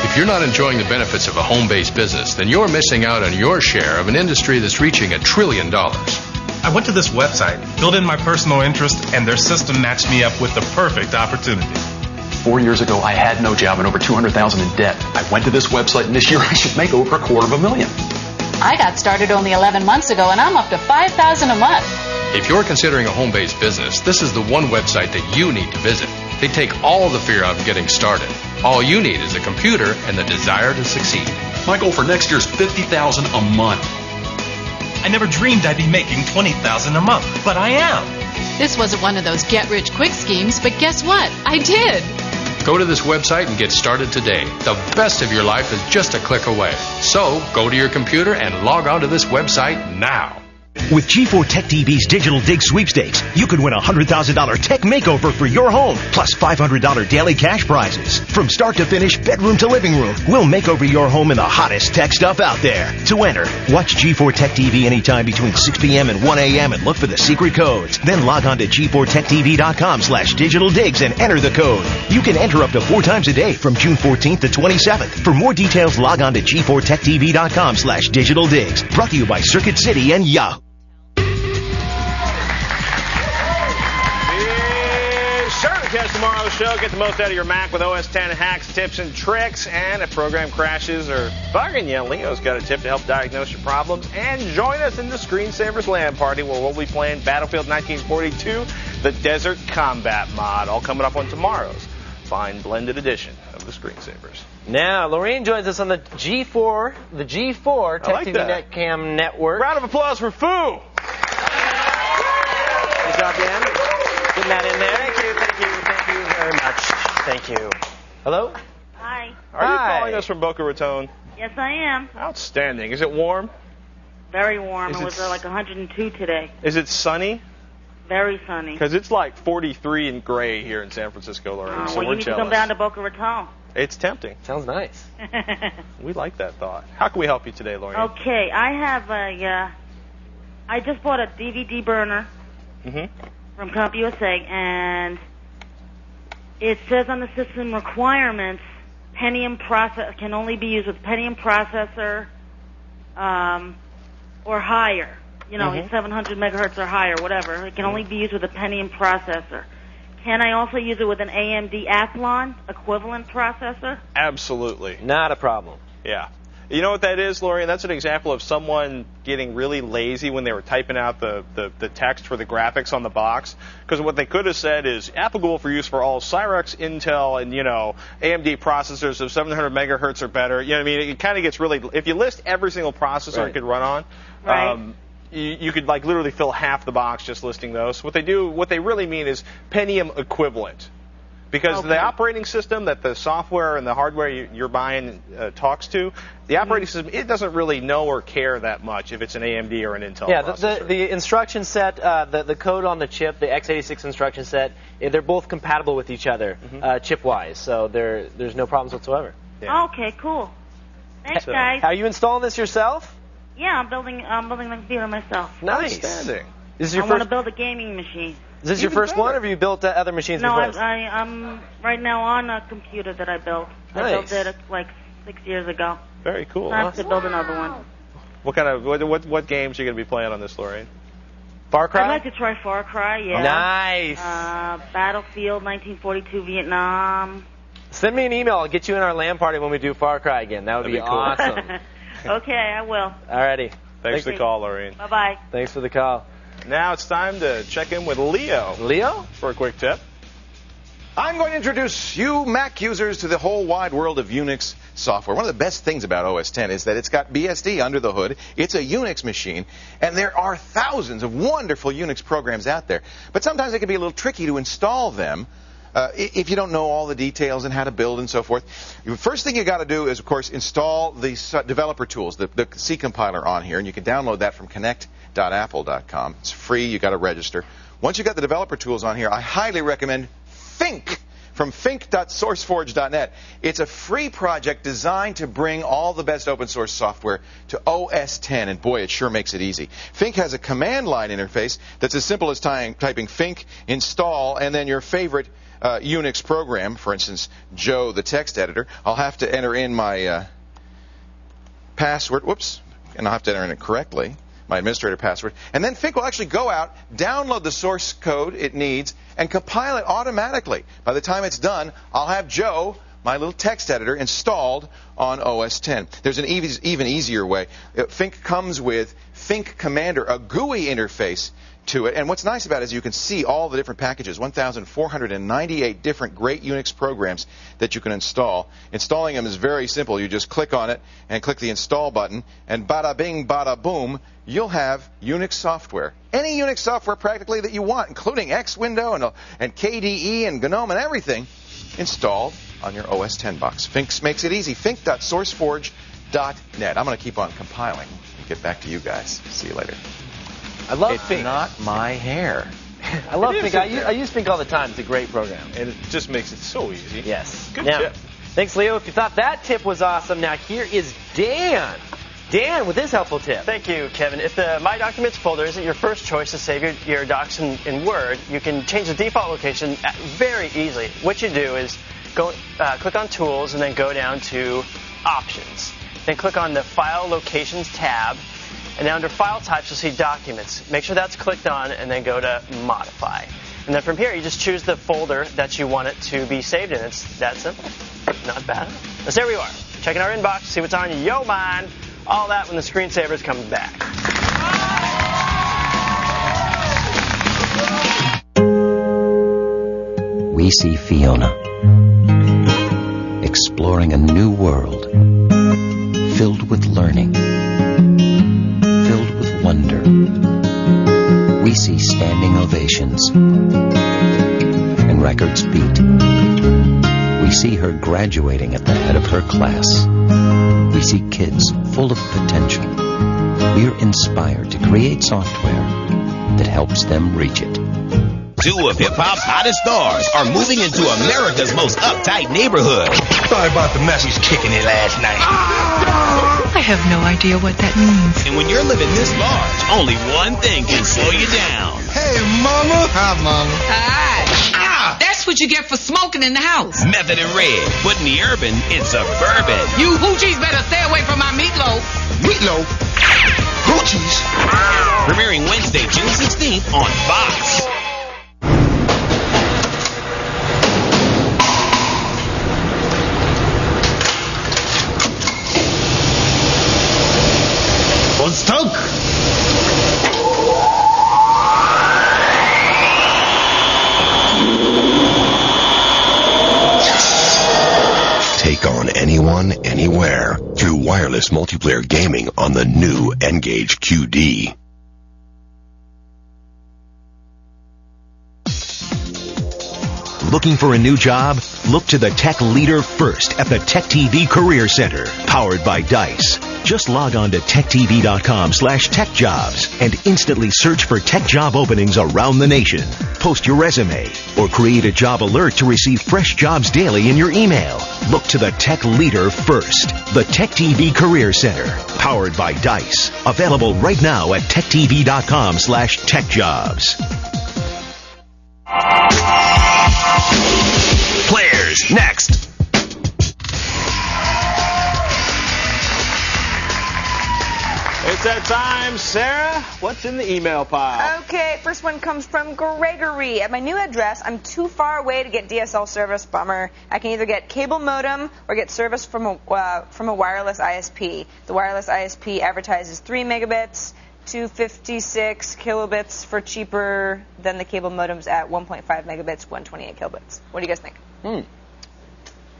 If you're not enjoying the benefits of a home-based business, then you're missing out on your share of an industry that's reaching $1 trillion. I went to this website, filled in my personal interest, and their system matched me up with the perfect opportunity. 4 years ago, I had no job and over $200,000 in debt. I went to this website, and this year I should make over $250,000. I got started only 11 months ago, and I'm up to $5,000 a month. If you're considering a home-based business, this is the one website that you need to visit. They take all the fear out of getting started. All you need is a computer and the desire to succeed. My goal for next year is $50,000 a month. I never dreamed I'd be making $20,000 a month, but I am. This wasn't one of those get-rich-quick schemes, but guess what? I did. Go to this website and get started today. The best of your life is just a click away. So go to your computer and log on to this website now. With G4 Tech TV's Digital Dig Sweepstakes, you could win a $100,000 tech makeover for your home, plus $500 daily cash prizes. From start to finish, bedroom to living room, we'll make over your home in the hottest tech stuff out there. To enter, watch G4 Tech TV anytime between 6 p.m. and 1 a.m. and look for the secret codes. Then log on to g4techtv.com/digitaldigs and enter the code. You can enter up to 4 times a day from June 14th to 27th. For more details, log on to g4techtv.com/digitaldigs. Brought to you by Circuit City and Yahoo! Sure to catch tomorrow's show. Get the most out of your Mac with OS 10 hacks, tips, and tricks. And if program crashes or bugging you, Leo's got a tip to help diagnose your problems. And join us in the Screensavers LAN party where we'll be playing Battlefield 1942, the Desert Combat mod, all coming up on tomorrow's fine blended edition of the Screensavers. Now, Lorraine joins us on the G4 Tech TV Netcam network. Round of applause for Foo. Good job, Dan. Getting that in there. Thank you very much. Thank you. Hello? Hi. Are you calling us from Boca Raton? Yes, I am. Outstanding. Is it warm? Very warm. It was like 102 today. Is it sunny? Very sunny. Because it's like 43 and gray here in San Francisco, Lorraine. So well, we're you need jealous. to come down to Boca Raton. It's tempting. Sounds nice. We like that thought. How can we help you today, Lorraine? Okay, I have I just bought a DVD burner from CompUSA, and it says on the system requirements, Pentium process can only be used with Pentium processor or higher. You know, 700 megahertz or higher, whatever. It can only be used with a Pentium processor. Can I also use it with an AMD Athlon equivalent processor? Absolutely. Not a problem. Yeah. You know what that is, Lori? That's an example of someone getting really lazy when they were typing out the text for the graphics on the box. Because what they could have said is applicable for use for all Cyrex, Intel, and, AMD processors of 700 megahertz or better. You know what I mean? It kind of gets really... If you list every single processor it could run on... Right. You could literally fill half the box just listing those. What they really mean is Pentium equivalent, because the operating system that the software and the hardware you're buying talks to, the operating system, it doesn't really know or care that much if it's an AMD or an Intel processor. The instruction set, the code on the chip, the x86 instruction set, they're both compatible with each other chip-wise, so there's no problems whatsoever. Yeah. Okay, cool. Thanks, guys. Are you installing this yourself? Yeah, I'm building the computer myself. Nice. Outstanding. I want to build a gaming machine. Is this your first one, or have you built other machines before? No, I'm right now on a computer that I built. Nice. I built it like 6 years ago. Very cool. I have to build another one. What kind of what games are you going to be playing on this, Lorraine? Far Cry? I'd like to try Far Cry, yeah. Nice. Battlefield 1942 Vietnam. Send me an email. I'll get you in our LAN party when we do Far Cry again. That would be cool. awesome. Okay, I will. Alrighty. Thanks for the call, Lorraine. Bye-bye. Thanks for the call. Now it's time to check in with Leo. Leo? For a quick tip. I'm going to introduce you Mac users to the whole wide world of Unix software. One of the best things about OS X is that it's got BSD under the hood. It's a Unix machine, and there are thousands of wonderful Unix programs out there. But sometimes it can be a little tricky to install them if you don't know all the details and how to build and so forth. The first thing you got to do is, of course, install the developer tools, the C compiler on here, and you can download that from Connect developer.apple.com. It's free. You got to register. Once you got the developer tools on here, I highly recommend Think from think.sourceforge.net. It's a free project designed to bring all the best open source software to OS 10, and boy, it sure makes it easy. Think has a command line interface that's as simple as typing think, install, and then your favorite Unix program, for instance, Joe, the text editor. I'll have to enter in my password, and I'll have to enter in it correctly, my administrator password, and then Think will actually go out, download the source code it needs, and compile it automatically. By the time it's done, I'll have Joe, my little text editor, installed on OS 10. There's an even easier way. Think comes with Think Commander, a GUI interface to it. And what's nice about it is you can see all the different packages, 1,498 different great Unix programs that you can install. Installing them is very simple. You just click on it and click the install button, and bada bing, bada boom, you'll have Unix software. Any Unix software practically that you want, including X Window and KDE and GNOME and everything, installed on your OS 10 box. Think makes it easy. Think.sourceforge.net. I'm going to keep on compiling and get back to you guys. See you later. I love It's Think. not my hair. I love Think. I use Think all the time. It's a great program. And it just makes it so easy. Yes. Good now, tip. Thanks, Leo. If you thought that tip was awesome, now here is Dan. Dan with his helpful tip. Thank you, Kevin. If the My Documents folder isn't your first choice to save your docs in Word, you can change the default location very easily. What you do is go click on Tools and then go down to Options. Then click on the File Locations tab. And then under File Types, you'll see Documents. Make sure that's clicked on, and then go to Modify. And then from here, you just choose the folder that you want it to be saved in. It's that simple. Not bad. So there we are. Checking our inbox, see what's on your mind. All that when the screensavers comes back. We see Fiona exploring a new world filled with learning, filled with wonder. We see standing ovations and records beat. We see her graduating at the head of her class. We see kids full of potential. We're inspired to create software that helps them reach it. Two of hip-hop's hottest stars are moving into America's most uptight neighborhood. Sorry about the mess. He's kicking it last night. I have no idea what that means. And when you're living this large, only one thing can slow you down. Hey, Mama. Hi, Mama. Hi. That's what you get for smoking in the house. Method and Red, but in the urban, it's suburban. You hoochies better stay away from my meatloaf. Meatloaf? Hoochies? Premiering Wednesday, June 16th on Fox. On stoke. Take on anyone, anywhere through wireless multiplayer gaming on the new N-Gage QD. Looking for a new job? Look to the tech leader first at the Tech TV Career Center, powered by DICE. Just log on to techtv.com/techjobs and instantly search for tech job openings around the nation. Post your resume or create a job alert to receive fresh jobs daily in your email. Look to the tech leader first. The Tech TV Career Center, powered by DICE. Available right now at techtv.com/techjobs. Players, next. It's that time, Sarah. What's in the email pile? Okay, first one comes from Gregory. At my new address, I'm too far away to get DSL service. Bummer. I can either get cable modem or get service from a wireless ISP. The wireless ISP advertises 3 megabits, 256 kilobits for cheaper than the cable modems at 1.5 megabits, 128 kilobits. What do you guys think?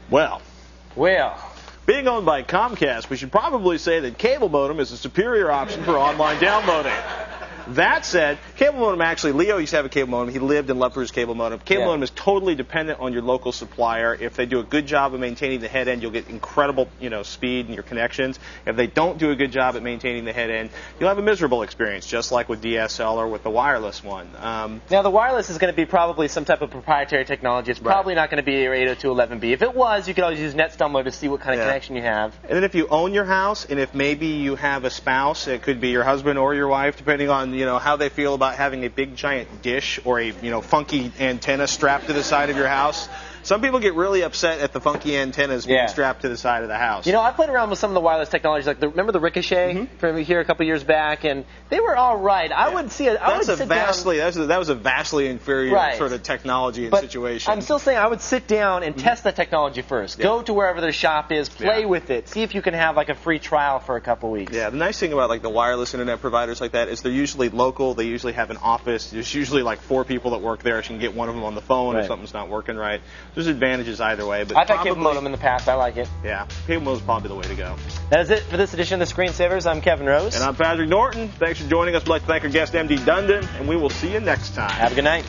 Well, being owned by Comcast, we should probably say that cable modem is a superior option for online downloading. That said, cable modem actually, Leo used to have a cable modem. He lived and loved for his cable modem. Cable modem is totally dependent on your local supplier. If they do a good job of maintaining the head end, you'll get incredible, speed in your connections. If they don't do a good job at maintaining the head end, you'll have a miserable experience, just like with DSL or with the wireless one. Now, the wireless is going to be probably some type of proprietary technology. It's probably not going to be your 802.11b. If it was, you could always use NetStumble to see what kind of connection you have. And then if you own your house, and if maybe you have a spouse, it could be your husband or your wife, depending on how they feel about having a big giant dish or a funky antenna strapped to the side of your house. Some people get really upset at the funky antennas being strapped to the side of the house. I played around with some of the wireless technologies. Like, remember the Ricochet from here a couple years back, and they were all right. I would see it. That was a vastly inferior sort of technology and situation. I'm still saying I would sit down and test the technology first. Go to wherever their shop is, play with it, see if you can have like a free trial for a couple weeks. Yeah, the nice thing about like the wireless internet providers like that is they're usually local. They usually have an office. There's usually like 4 people that work there. So you can get one of them on the phone if something's not working right. There's advantages either way. But I've had cable modem in the past. I like it. Yeah, cable modem is probably the way to go. That is it for this edition of the Screensavers. I'm Kevin Rose. And I'm Patrick Norton. Thanks for joining us. We'd like to thank our guest, MD Dundon, and we will see you next time. Have a good night.